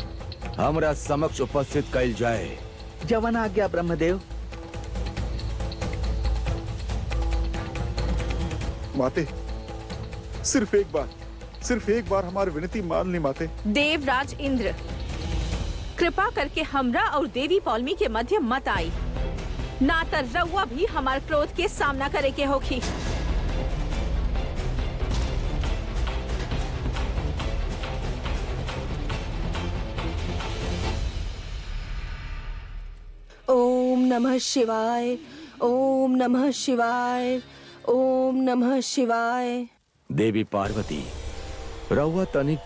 हमरा समक्ष उपस्थित कैल जाए। जवन आज्ञा ब्रह्मदेव। माते, सिर्फ एक बार हमारी विनती मान ली माते। देवराज इंद्र कृपा करके हमरा और देवी पौलमी के मध्य मत आई, ना तो रउआ भी हमारे क्रोध के सामना करे के होखी। ओम नमः शिवाय, ओम नमः शिवाय, ओम नमः शिवाय। देवी पार्वती रउआ तनिक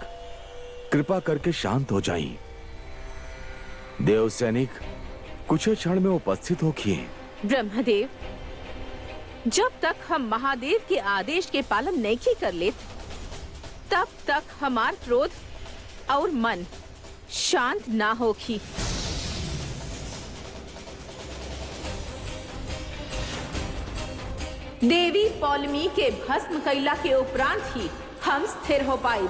कृपा करके शांत हो जाई। देव सैनिक कुछ क्षण में उपस्थित होखिए। ब्रह्मदेव जब तक हम महादेव के आदेश के पालन नहीं कर लेत, तब तक हमार क्रोध और मन शांत ना होखी। देवी पौलमी के भस्म कैला के उपरांत ही हम स्थिर हो पाए।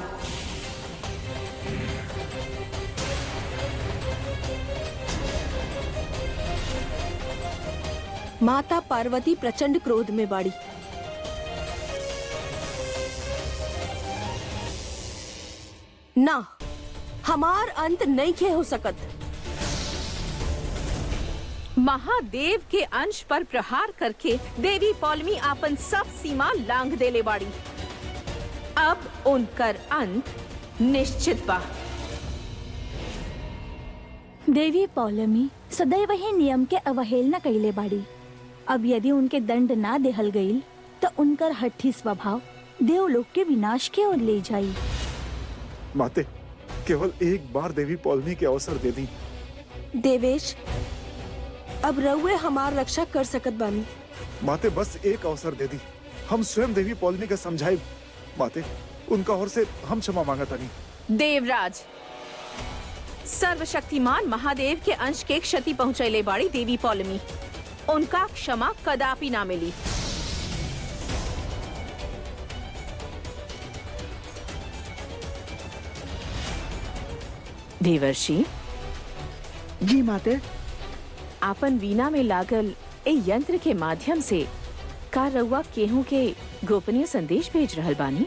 माता पार्वती प्रचंड क्रोध में बाड़ी। ना, हमार अंत नहीं खे हो सकत। महादेव के अंश पर प्रहार करके देवी पौलमी आपन सब सीमा लांघ देले बाड़ी। अब उनकर अंत निश्चित बा। देवी पौलमी सदैव ही नियम के अवहेलना कैले बाड़ी। अब यदि उनके दंड ना देहल गईल तो उनकर हठी स्वभाव देवलोक के विनाश के ओर ले जाई। माते, केवल एक बार देवी पौलमी के अवसर दे दी। देवेश, अब रउए हमार रक्षा कर सकत बानी। माते, बस एक अवसर दे दी। हम स्वयं देवी पौलमी के समझाई। माते, उनका ओर से हम क्षमा मांगता नहीं। देवराज सर्वशक्तिमान महादेव के अंश के क्षति पहुंचैले बाड़ी देवी पौलमी। उनका क्षमा कदापि ना मिली। देवर्षि जी माते। आपन वीणा में लागल ए यंत्र के माध्यम से का रउआ केहू के गोपनीय संदेश भेज रहल बानी?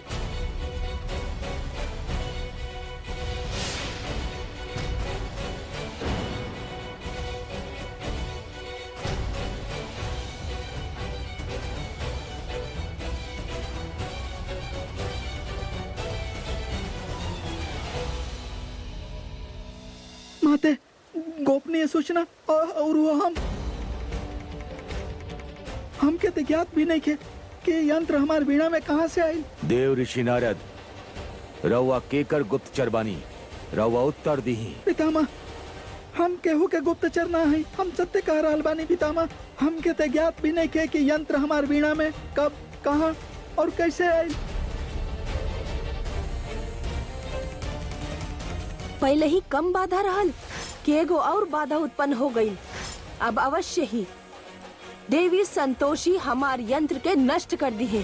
माते, गोपनीय सूचना और वो हम के तो ज्ञात भी नहीं थे कि यंत्र हमार वीणा में कहाँ से आई। देव ऋषि नारद रउआ केकर गुप्तचर बानी, रउआ उत्तर दी। पितामह, हम केहू के गुप्तचर ना है, हम सत्य कह रहल बानी पितामह। हम के तो ज्ञात भी नहीं थे कि यंत्र हमार वीणा में कब, कहाँ और कैसे आई। पहले ही कम बाधा रहल कि एगो और बाधा उत्पन्न हो गई। अब अवश्य ही देवी संतोषी हमार यंत्र के नष्ट कर दी है।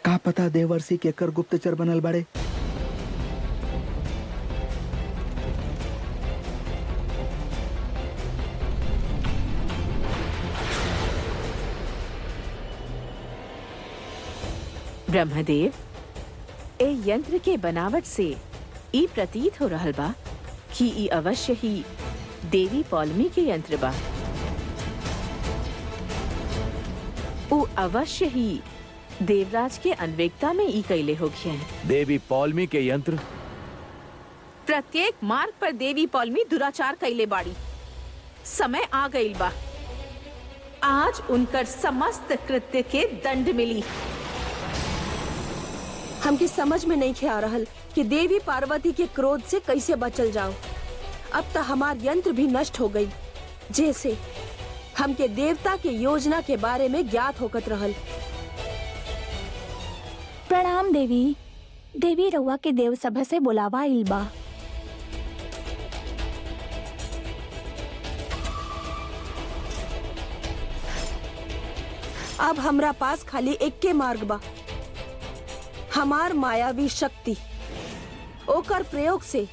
का पता देवर्षि केकर गुप्तचर बनल बड़े। ब्रह्मदेव, ए यंत्र के बनावट से ई प्रतीत हो रहल बा कि ई अवश्य ही देवी पौलमी के यंत्र बा। उ अवश्य ही देवराज के अन्वेकता में ई कैले होगी हैं। देवी पौलमी के यंत्र? प्रत्येक मार्ग पर देवी पौलमी दुराचार कैले बाड़ी। समय आ गईल बा, आज उनकर समस्त कृत्य के दंड मिली। हमके समझ में नहीं आ रहल कि देवी पार्वती के क्रोध से कैसे बचल जाओ। अब तो हमार यंत्र भी नष्ट हो गई, जैसे हमके देवता के योजना के बारे में ज्ञात होकत रहल। प्रणाम देवी। देवी रउआ के देव सभा से बुलावा आइल बा। अब हमरा पास खाली एक के मार्ग बा, हमार मायावी शक्ति। ओकर प्रयोग से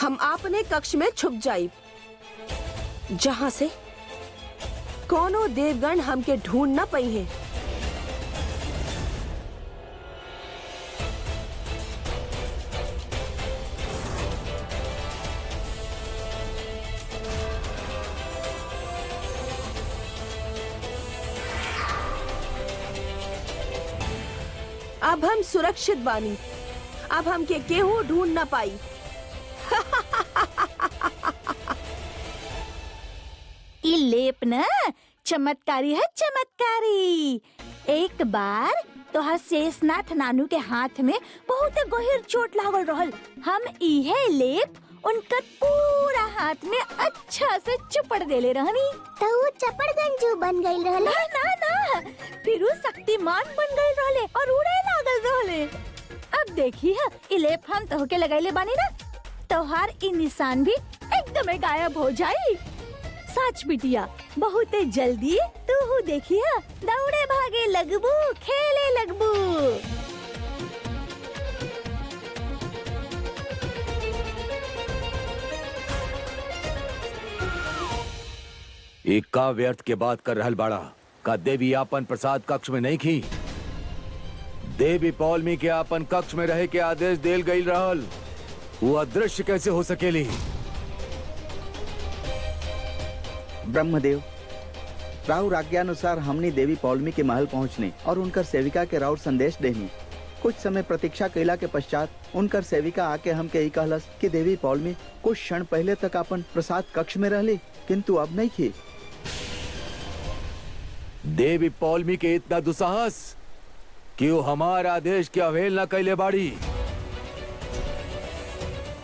हम अपने कक्ष में छुप जाइब, जहां से कोनो देवगण हमके ढूंढ न पाई है। अब हम सुरक्षित बानी, अब हमके केहू ढूंढ न पाई। ई लेप न चमत्कारी है, चमत्कारी। एक बार तोहर शेषनाथ नानू के हाथ में बहुत गहिर चोट लागल रहल। हम इहे लेप उनका पूरा हाथ में अच्छा से चुपड़ देले रहनी। तो वो चपड़गंजू बन गई रहले। ना ना ना, फिर वो शक्तिमान बन गए रहले और उड़े लागल रहले। अब देखी है, ई लेप हम तोहके लगाइले बानी ना, तोहार ई निशान भी एकदम गायब हो जाई। सच बिटिया, बहुत जल्दी तू देखिए दौड़े भागे लगबू, खेले लगबू। एक का व्यर्थ के बात कर रहल बाड़ा। का देवी आपन प्रसाद कक्ष में नहीं खी? देवी पौलमी के आपन कक्ष में रहे के आदेश देल गई रहल, वो अदृश्य कैसे हो सकेली? ब्रह्मदेव, राउर आज्ञानुसार हमने देवी पौलमी के महल पहुंचने और उनकर सेविका के राउर संदेश देनी। कुछ समय प्रतीक्षा कैला के पश्चात उनकर सेविका आके हमके ई कहलस कि देवी पौलमी कुछ क्षण पहले तक अपन प्रसाद कक्ष में रहली, किंतु अब नहीं थी। देवी पौलमी के इतना दुसाहस कि वो हमारा आदेश की अवहेलना कैले बाड़ी।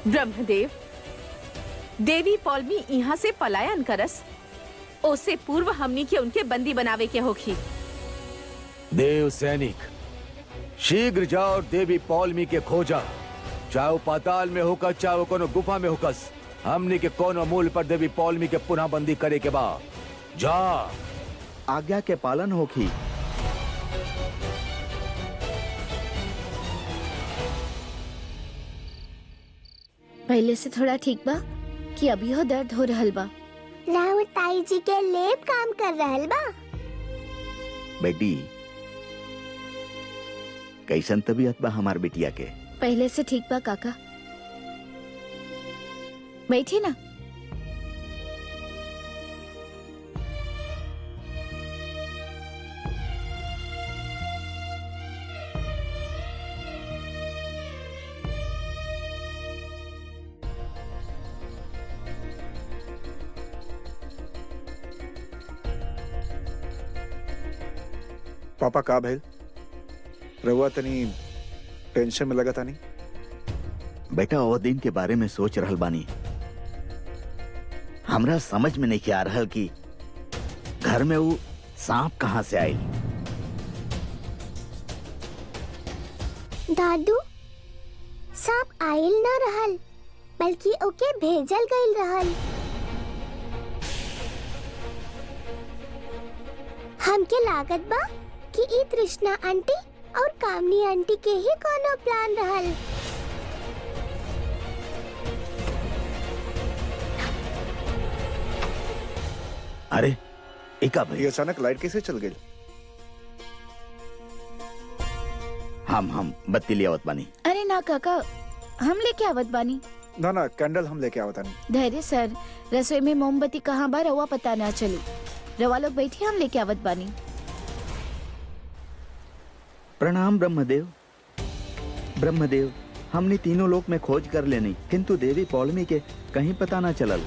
ब्रह्मदेव, देवी पौलमी यहाँ से पलायन करस, उससे पूर्व हमनी के उनके बंदी बनावे के होखी। देव सैनिक, शीघ्र जाओ और देवी पौलमी के खोजा, चाहे वो पाताल में होकर चाहे वो कोनो गुफा में होकस। हमनी के कोनो मूल पर देवी पौलमी के पुनः बंदी करे के बा। जा। आज्ञा के पालन होखी। पहले से थोड़ा ठीक बा कि अभी हो दर्द हो रहल बा? राउर ताई जी के लेप काम कर रहल बा। बेटी, कैसन तबीयत बा हमार बिटिया के? पहले से ठीक बा काका। बैठी ना। पापा का भइल? रहुआ तनी टेंशन में लगा था नहीं? बेटा वो दिन के बारे में सोच रहल बानी। हमरा समझ में नहीं आ रहल कि घर में वो सांप कहाँ से आई। दादू, सांप आइल न रहल बल्कि ओके भेजल गइल रहल। हमके लागत बा कि ई तृष्णा आंटी और कामनी आंटी के ही कोनो प्लान रहल। अरे एका भाई ये अचानक लाइट कैसे चल गई? हम बत्ती ले आवत बानी। अरे ना काका, हम लेके आवत बानी। ना ना, कैंडल हम लेके आवता नहीं। धैर्य सर, रसोई में मोमबत्ती कहाँ बा रवा पता ना चली। रवा लोग बैठी, हम लेके आवत बानी। प्रणाम ब्रह्मदेव। ब्रह्मदेव, हमने तीनों लोक में खोज कर लेनी, किंतु देवी पौलमी के कहीं पता ना चलल।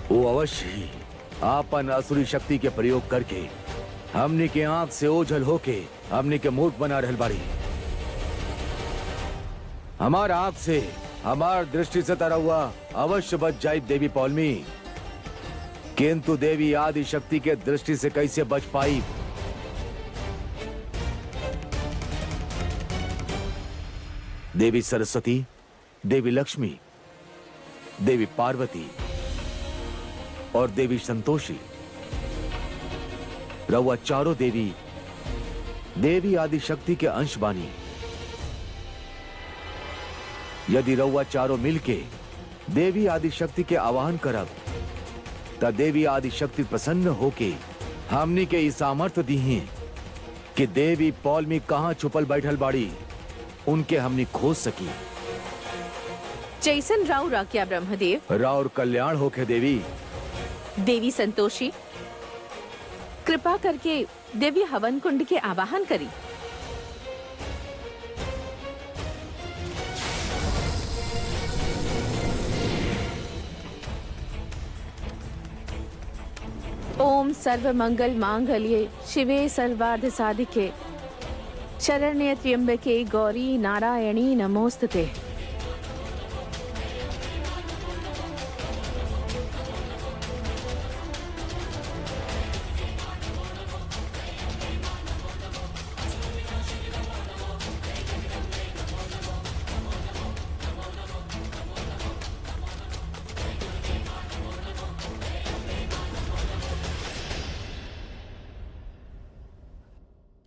वो अवश्य ही आपन असुरी शक्ति के प्रयोग करके हमनी के आंख से ओझल होके हमनी के मूर्ख बना रहल बाड़ी। हमार आंख से, हमार दृष्टि से तरह हुआ अवश्य बच जाए देवी पौलमी, किंतु देवी आदि शक्ति के दृष्टि से कैसे बच पाई? देवी सरस्वती, देवी लक्ष्मी, देवी पार्वती और देवी संतोषी, रउआ चारों देवी देवी आदि शक्ति के अंश बानी। यदि रउआ चारों मिलके देवी आदि शक्ति के आवाहन करब त देवी आदि शक्ति प्रसन्न होके हमनी के इस सामर्थ्य दी हैं कि देवी पौलमी कहाँ छुपल बैठल बाड़ी, उनके हमनी खोज सकी। जैसन राव राक्या ब्रह्मदेव। राउर कल्याण होके देवी। देवी संतोषी, कृपा करके देवी हवन कुंड के आवाहन करी। ओम सर्व मंगल मांगल्ये शिवे सर्वार्थ साधिके शरण्ये त्र्यंबके गौरी नारायणी नमोस्तुते।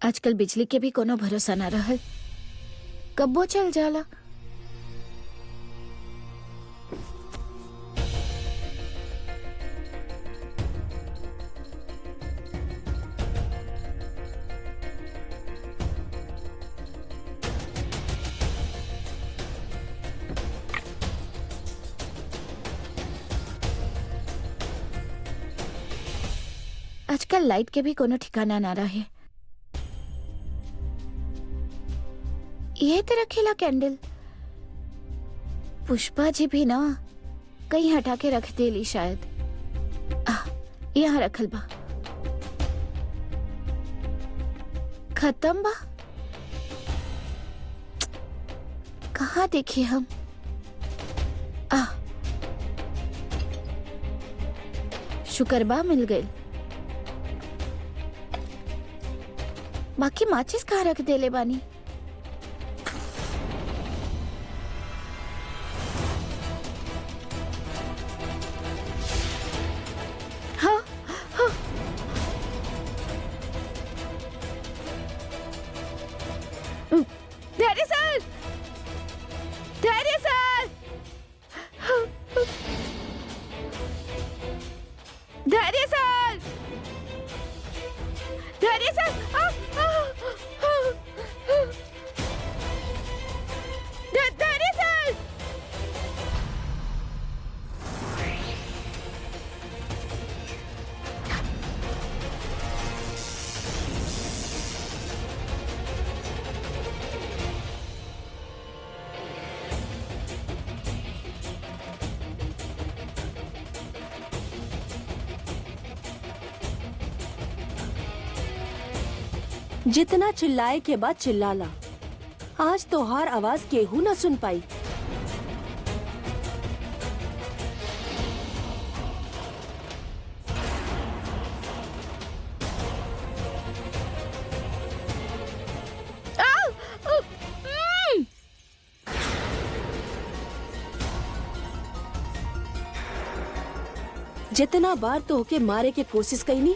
आजकल बिजली के भी कोनो भरोसा ना रहल, कब्बो चल जाला। आजकल लाइट के भी कोनो ठिकाना ना रहे। ये तो रखेला कैंडल, पुष्पा जी भी ना कहीं हटा के रख देली शायद। यहाँ रखल बा, खत्म बा। कहाँ देखे हम? शुक्र बा मिल गई। बाकी माचिस कहाँ रख देले बानी? धैर्य सर, धैर्य सर, धैर्य सर, धैर्य सर। जितना चिल्लाए के बाद चिल्लाला, आज तोहार आवाज केहू न सुन पाई। जितना बार तोहके मारे के कोशिश कईनी,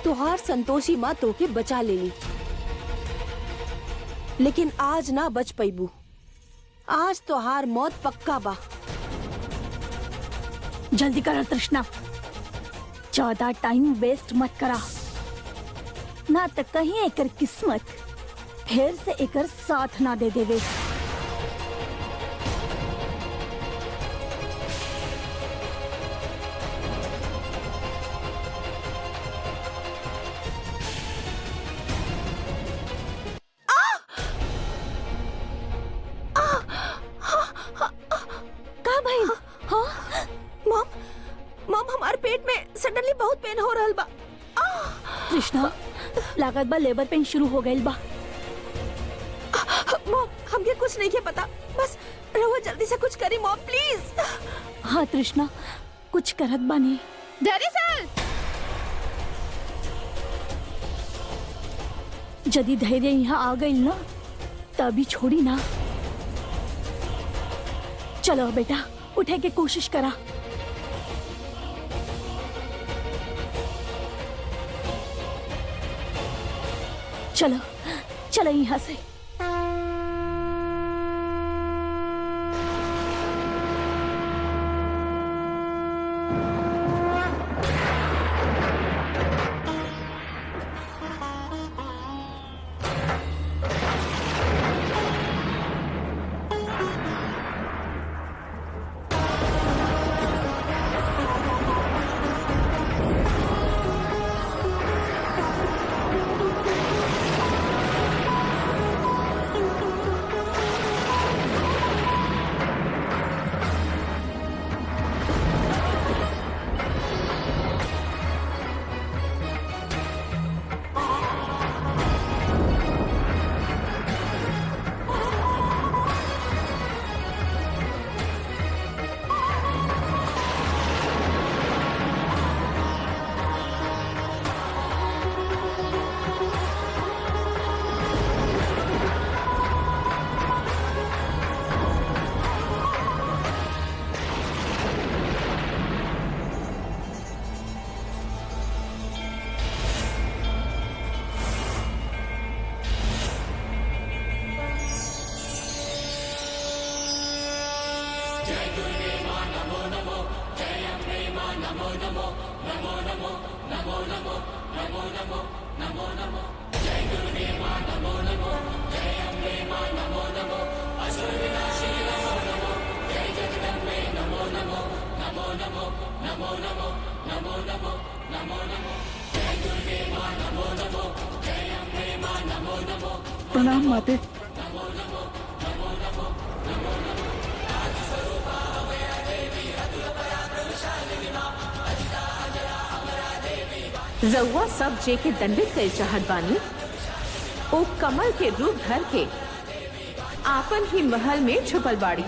तोहार संतोषी माँ तोहके बचा लेनी, लेकिन आज ना बच पैबू। आज तोहार मौत पक्का बा। जल्दी करो तृष्णा, ज्यादा टाइम वेस्ट मत करा, ना तो कहीं एकर किस्मत फिर से एकर साथ ना दे देवे। कृष्णा, लागत बा लेबर पेन शुरू हो गई बा। मॉम, हमके कुछ नहीं के पता, बस रहुआ जल्दी से कुछ करी मॉम प्लीज। हाँ तृष्णा, कुछ करत बानी। डैडी सर, यदि धैर्य यहाँ आ गई ना तभी छोड़ी ना। चलो बेटा, उठे के कोशिश करा। चलो चलो यहाँ से। प्रणाम माते। रउआ सब जे के दंडित कर चाहत बानी, ओ कमल के रूप धर के आपन ही महल में छुपल बाड़ी।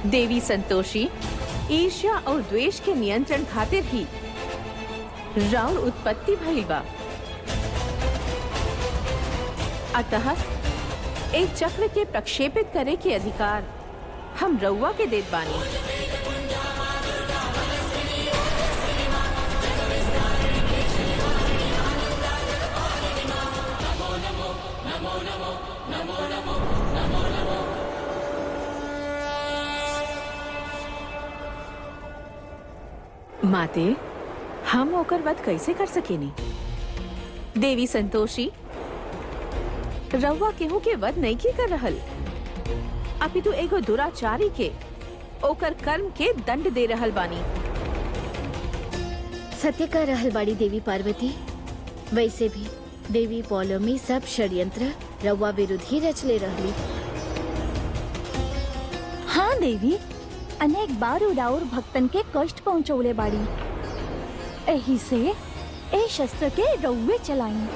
देवी संतोषी ईर्ष्या और द्वेष के नियंत्रण खातिर ही राउर उत्पत्ति भइल बा। अतः एक चक्र के प्रक्षेपित करे के अधिकार हम रउआ के देत बानी। माते, हम ओकर वध कैसे कर सकेनी? देवी संतोषी, रउआ केहू के वध नहीं की कर रहल, अपितु एगो दुराचारी के ओकर कर्म के दंड दे रहल बानी। सत्य का रहल बाड़ी देवी पार्वती। वैसे भी देवी पौलोमी सब षड्यंत्र रउआ विरुद्ध ही रच ले रहली। हाँ देवी, अनेक बार उराउर भक्तन के कष्ट पहुँचौले बाड़ी। एही से ए शस्त्र के रउवे चलाई।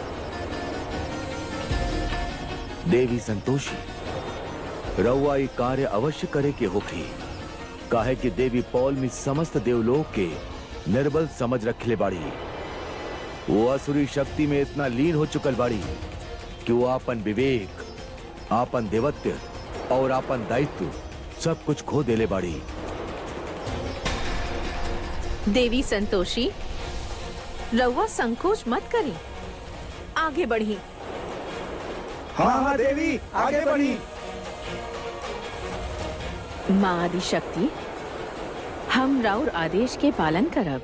देवी संतोषी, रउआ ई कार्य अवश्य करे के होखी। काहे कि देवी पौल में समस्त देवलोक के निर्बल समझ रखले बाड़ी। वो असुरी शक्ति में इतना लीन हो चुकल बाड़ी कि वो आपन विवेक, आपन देवत्व और आपन दायित्व सब कुछ खो देले बाड़ी। देवी संतोषी, रउआ संकोच मत करी, आगे बढ़ी। हाँ देवी, आगे बढ़ी। माँ आदिशक्ति, हम राउर आदेश के पालन करब।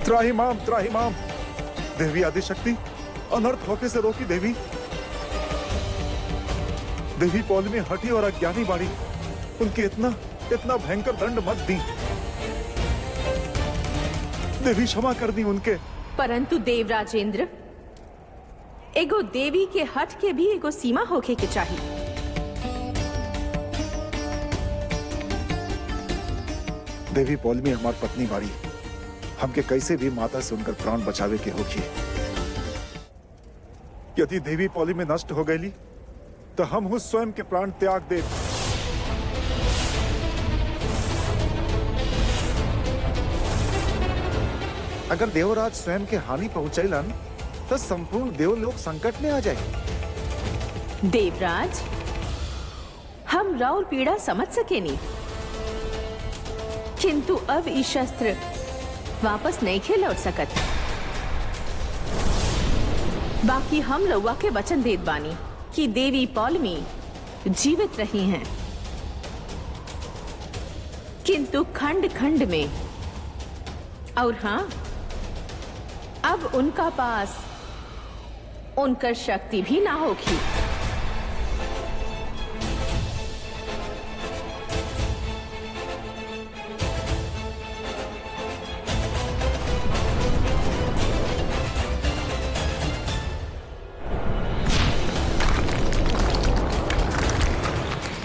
त्राहिमाम देवी आदिशक्ति, अनर्थ होके से रोकी देवी। देवी पौल में हठी और अज्ञानी बाड़ी, उनके इतना भयंकर दंड मत दी देवी, क्षमा कर दी उनके। परंतु देवराजेंद्र, एगो देवी के हठ के भी एगो सीमा होके के चाहिए। देवी पौल में हमार पत्नी बाड़ी, हमके कैसे भी माता से उनकर प्राण बचावे के होखी। यदि देवी पौली में नष्ट हो गई तो हम हो स्वयं के प्राण त्याग दे। अगर देवराज स्वयं के हानि पहुंचैलन तो संपूर्ण देवलोक संकट में आ जाए। देवराज, हम राउर पीड़ा समझ सके नहीं, किंतु अब ई शस्त्र वापस नहीं खे लौट सकत। बाकी हम रउआ के वचन देत बानी कि देवी पौलमी जीवित रही हैं, किंतु खंड खंड में। और हाँ, अब उनका पास उनकर शक्ति भी ना होगी।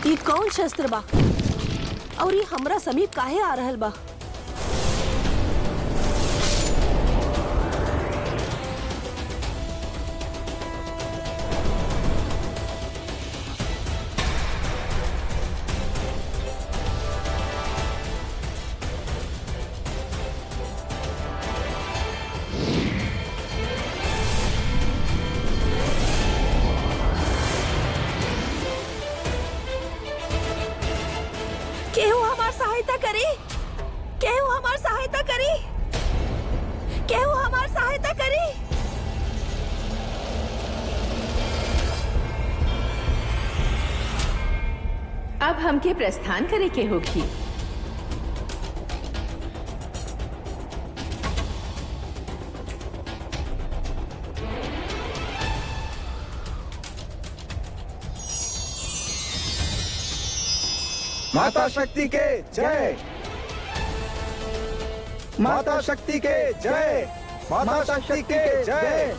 ये कौन शस्त्र बा और ये हमरा समीप काहे आ रहल बा? केहू हमार सहायता करी, केहू हमार सहायता करी, केहू हमार सहायता करी। अब हमके प्रस्थान करे के होगी। माता शक्ति के जय, माता शक्ति के जय, माता शक्ति के जय।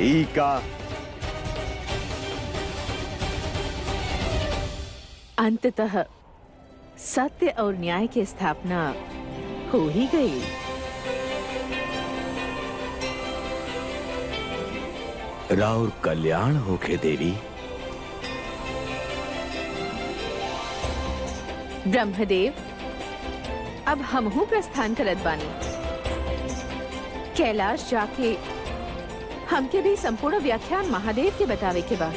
ई का अंततः सत्य और न्याय की स्थापना हो ही गई। राउर कल्याण होखे देवी। ब्रह्मदेव, अब हमहू प्रस्थान करत बानी। कैलाश जाके हमके भी संपूर्ण व्याख्यान महादेव के बतावे के बाद।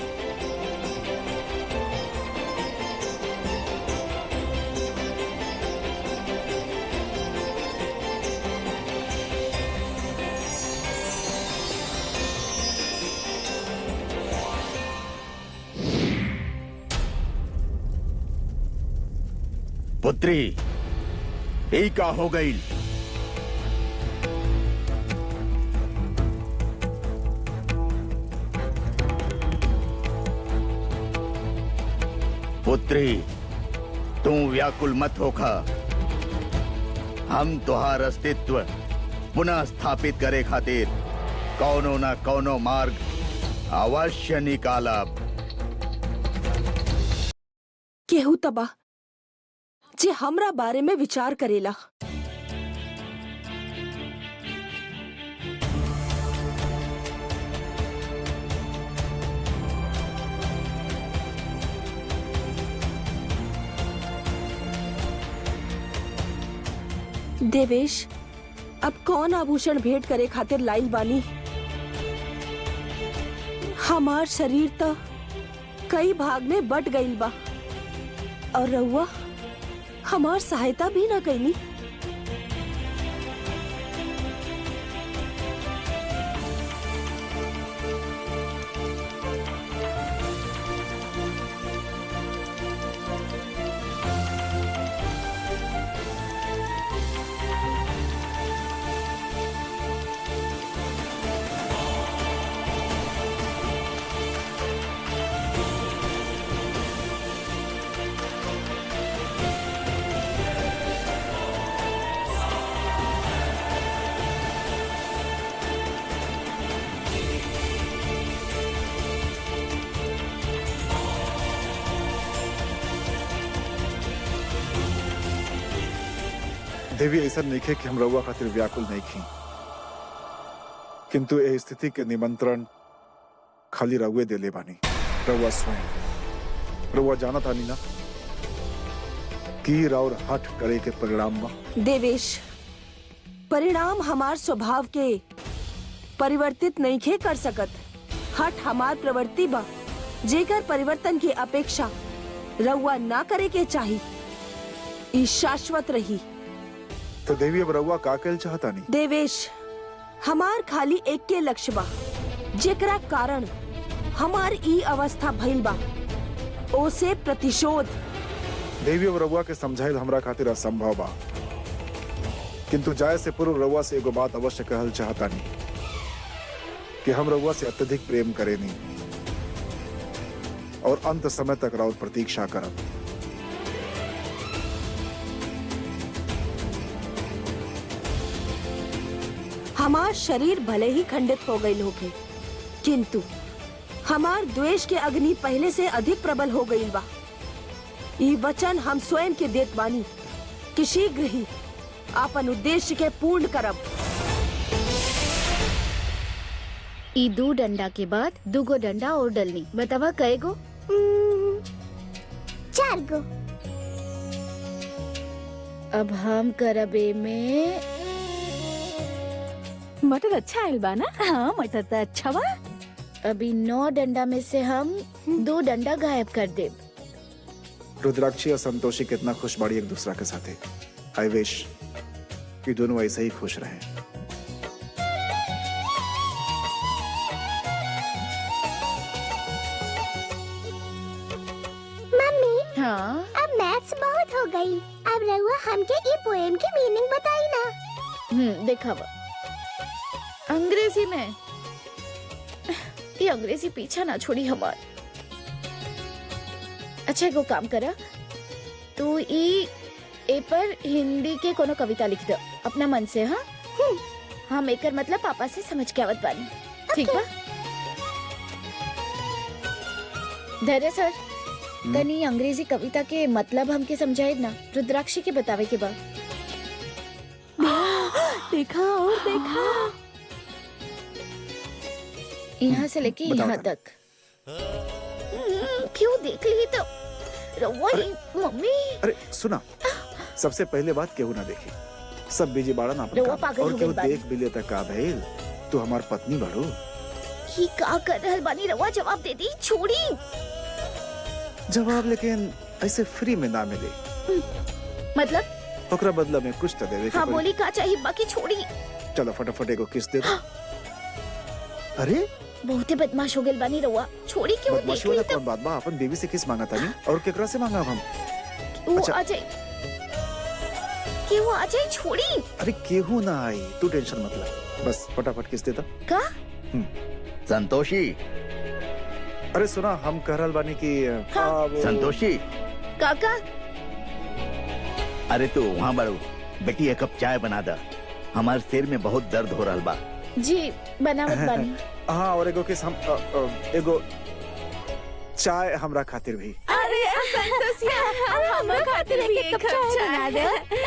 पुत्री ई का हो गई? पुत्री तू व्याकुल मत होखा। हम तुहार अस्तित्व पुनः स्थापित करे खातिर कौनो न कौनो मार्ग अवश्य निकालब। केहू तबा जे हमरा बारे में विचार करेला। देवेश, अब कौन आभूषण भेंट करे खातिर लाइल बानी? हमार शरीर तो कई भाग में बट गईल बा और रउआ हमार सहायता भी न कईनी। देवी ऐसा नहीं खे कि हम रउआ खातिर व्याकुल नहीं खी, किंतु ए स्थिति के निमंत्रण खाली रउए देले बानी। रउआ स्वयं रउआ जाना था ना कि राउर हठ करे के परिणाम बा। देवेश, परिणाम हमार स्वभाव के परिवर्तित नहीं खे कर सकत। हठ हमार प्रवृत्ति बा जेकर परिवर्तन की अपेक्षा रउआ ना करे के चाही। ई शाश्वत रही। तो देवी अब रउआ का कहल चाहता नहीं? देवेश, हमार खाली एक के लक्ष्य बा जेकरा कारण हमार ई अवस्था भइल बा, ओसे प्रतिशोध। देवी अब रउआ के समझाइल हमरा खातिर असंभव बा, किंतु जाए से पूर्व रउआ से एगो बात अवश्य कहल चाहता नहीं कि हम रउआ से अत्यधिक प्रेम करेनी और अंत समय तक राउर प्रतीक्षा करब। हमार शरीर भले ही खंडित हो गई होके, किंतु हमार द्वेष के अग्नि पहले से अधिक प्रबल हो गई बा। ई वचन हम स्वयं के देत बानी कि शीघ्र ही आपन उद्देश्य के पूर्ण करब। ई 2 डंडा के बाद 2 गो डंडा और डलनी। बतावा कए गो? 4 गो। अब हम करबे में मटर अच्छा आइल बा ना? हाँ, मटर तो अच्छा बा। अभी 9 डंडा में से हम 2 डंडा गायब कर देब। रुद्राक्षी और संतोषी कितना खुश बाड़ी एक दूसरा के साथ। आई विश कि दोनों ऐसे ही खुश रहें। मम्मी, हाँ, अब मैथ्स बहुत हो गई। अब रहुआ हमके ई पोएम की मीनिंग बताई ना। देखावा अंग्रेजी में। ये अंग्रेजी पीछा ना छोड़ी हमार। अच्छा एगो काम करा, तू ए पर हिंदी के कोनो कविता लिख दो अपना मन से। हाँ, हम एकर मतलब पापा से समझ के आवत बानी। ठीक बा? धैर्य सर, तनी अंग्रेजी कविता के मतलब हमके समझाए ना। रुद्राक्षी के बतावे के बा। देखा और देखा, यहाँ से लेके बताओ यहाँ तनी। तक। क्यों देख ली तो रउआ अरे, मम्मी। अरे सुना, सबसे पहले बात केहू ना देखी। सब बिजी बाड़ा ना अपन रउआ काम। पागल और हो केहू गइल बानी। देख भी लेता का भइल? तू हमार पत्नी बाड़ू। ही का कर रहल बानी? रउआ जवाब दे दी। छोड़ी। जवाब लेकिन ऐसे फ्री में ना मिले। मतलब ओकरा बदला में कुछ तो देवे के हाँ पड़ी। बोली का चाहिए, बाकी छोड़ी। चलो फटाफट एगो किस दे दो। अरे बहुते बदमाश हो गइल बानी रउआ। छोड़ी। क्यों देख बदमाशी ली वाला तो कौन बात बा? अपन देवी से किस मांगा था नहीं और केकरा से मांगा हम? वो अच्छा। आ जाए। कि वो आ जाए, छोड़ी। अरे केहू ना आई, तू टेंशन मत ले, बस फटाफट किस देता। का संतोषी, अरे सुना, हम कह रहल बानी कि संतोषी, काका, अरे तू वहाँ बड़ो बेटी, एक कप चाय बना दा, हमारे सिर में बहुत दर्द हो रहा बा। जी बनावत बानी। हाँ, और एगो किस हम एगो चाय हमरा खातिर भी। अरे संतोषिया, हम खातिर भी एक कप चाय बना दे।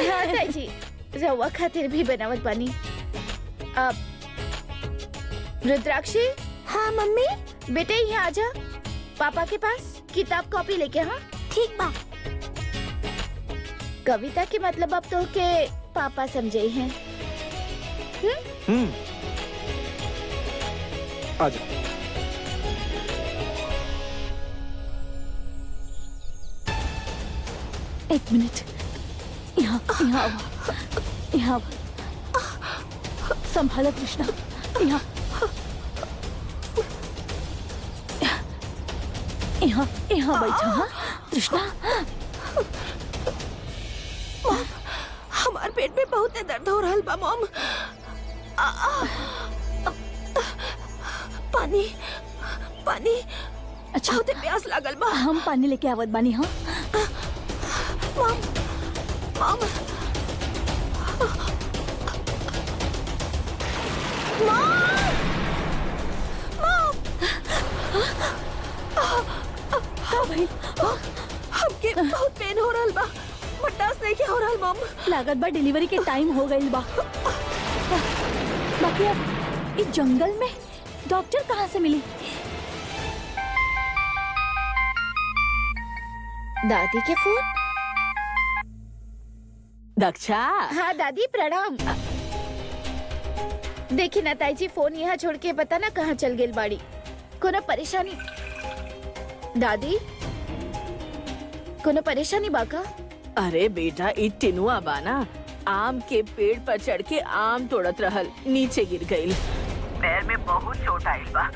हाँ ताई जी, रवा खातिर भी बनावत बानी। अब रुद्राक्षी। हाँ मम्मी। बेटे यहाँ आजा, पापा के पास किताब कॉपी लेके। हाँ ठीक बा। कविता के मतलब अब तो के पापा समझे हैं। आजा। एक मिनट, यहाँ यहाँ यहाँ संभालो कृष्णा, यहाँ यहाँ यहाँ बैठा। हाँ कृष्णा, हमारे पेट में बहुत दर्द हो रहा बा मॉम। पानी पानी, अच्छा बहुत प्यास लागल बा। हम पानी लेके आवत बानी। हाँ मॉम मॉम का भाई? हमके बहुत पेन हो रहा बा, बर्दाश्त नहीं हो रहा मॉम। लागत बा डिलीवरी के टाइम हो गई बा। बाकी अब इस जंगल में डॉक्टर कहाँ से मिली? दादी के फोन। दक्षा। हाँ दादी प्रणाम। देखी ना ताई जी, फोन यहाँ छोड़ के पता ना कहाँ चल गेल बाड़ी। कोनो परेशानी दादी? कोनो परेशानी बाका? अरे बेटा, ई टिनुआ बाना आम के पेड़ पर चढ़ के आम तोड़त रहल, नीचे गिर गई, पैर में बहुत चोट आइल बा।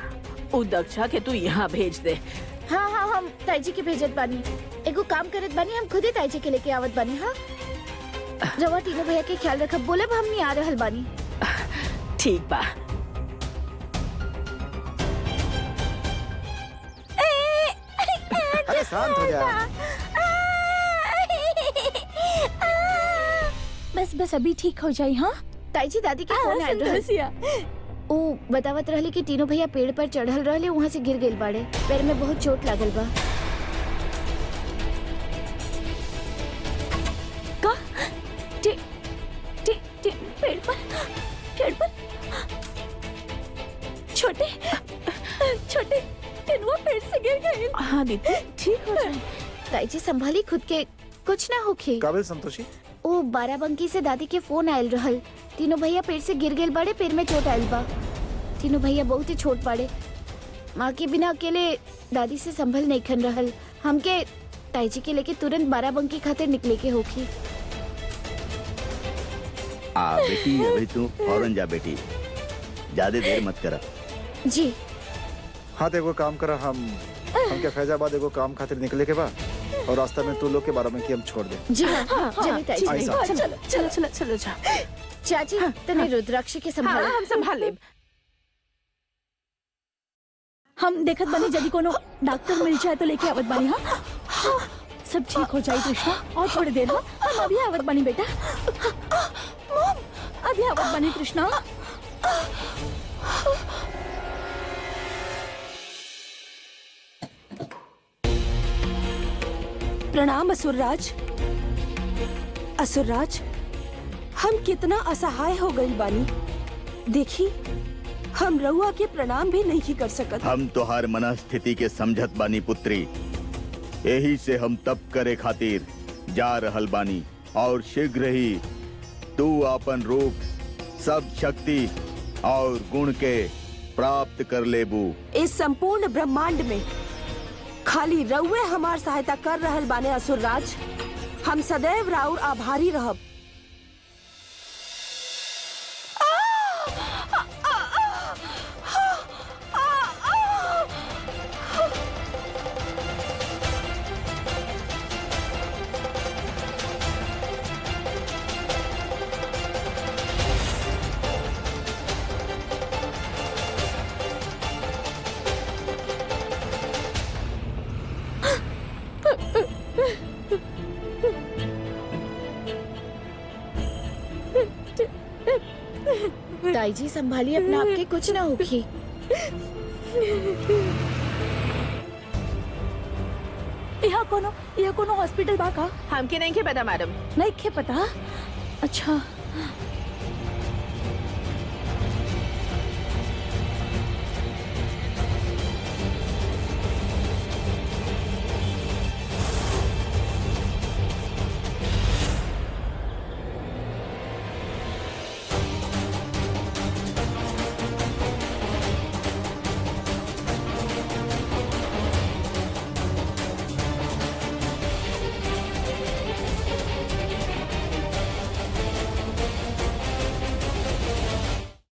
उ दक्षा के तू यहाँ भेज दे। हाँ हाँ, हम ताई जी के भेजत बानी। एगो काम करत बानी, हम खुद ही ताई जी के लेके आवत बानी। हाँ रवा तीनों भैया के ख्याल रखब, बोलब हम नहीं आ रहल बानी। ठीक बा। अरे शांत हो जा। बस बस अभी ठीक हो जाए। हाँ ताई जी, दादी के फोन आयल रहल। ओ बतावत रहली कि तीनों भैया पेड़ पर चढ़ल रहले, वहाँ से गिर गइल बाड़े, पैर में बहुत चोट लागल बा। का? पेड़ पर छोटे छोटे टिनुआ पेड़ से गिर गए। हाँ दीदी, ठीक हो जाए। ताई जी संभाली खुद के, कुछ ना होखे। काबिल संतोषी, ओ बाराबंकी से दादी के फोन आयल रहल। तीनों भैया पेड़ से गिर गए बाड़े, पैर में चोट आयल बा। तीनों भैया बहुत ही छोट बाड़े, माँ के बिना अकेले दादी से संभल नहीं खन रहल। हमके ताई जी के लेके तुरंत बाराबंकी खातिर निकले के होखी। बेटी, अभी तू फौरन जा बेटी, ज्यादा देर मत करा। जी हाँ तो एगो काम करा, हमके फैजाबाद एगो काम खातिर निकले के बा, और रास्ता में तू लोग के बाराबंकी हम छोड़ दे। जी हाँ, चलिए ताई जी। आई साहब। चलो चलो चलो चलो जा। चाची तने रुद्राक्षी के संभाल। हम संभाल लेब। हम देखत बानी, यदि कोनो डॉक्टर मिल जाए तो लेके आवत बानी। हाँ सब ठीक हो जाए कृष्णा, और थोड़ी देर। हाँ हम अभी आवत बानी बेटा। मॉम अभी आवत बानी कृष्णा। प्रणाम असुरराज। असुरराज, हम कितना असहाय हो गई बानी। देखी, हम रउआ के प्रणाम भी नहीं कर सकत। हम तोहार मनस्थिति के समझत बानी पुत्री, यही से हम तप करे खातिर जा रहल बानी, और शीघ्र ही तू अपन रूप, सब शक्ति और गुण के प्राप्त कर लेबू। इस संपूर्ण ब्रह्मांड में खाली रउए हमार सहायता कर रहल बाने असुरराज। हम सदैव राउर आभारी रहब। ताई जी संभालिए अपना, आपके कुछ ना होगी। यहाँ कोनो हॉस्पिटल बा का? हमके नहीं के पता मैडम। नहीं के पता। अच्छा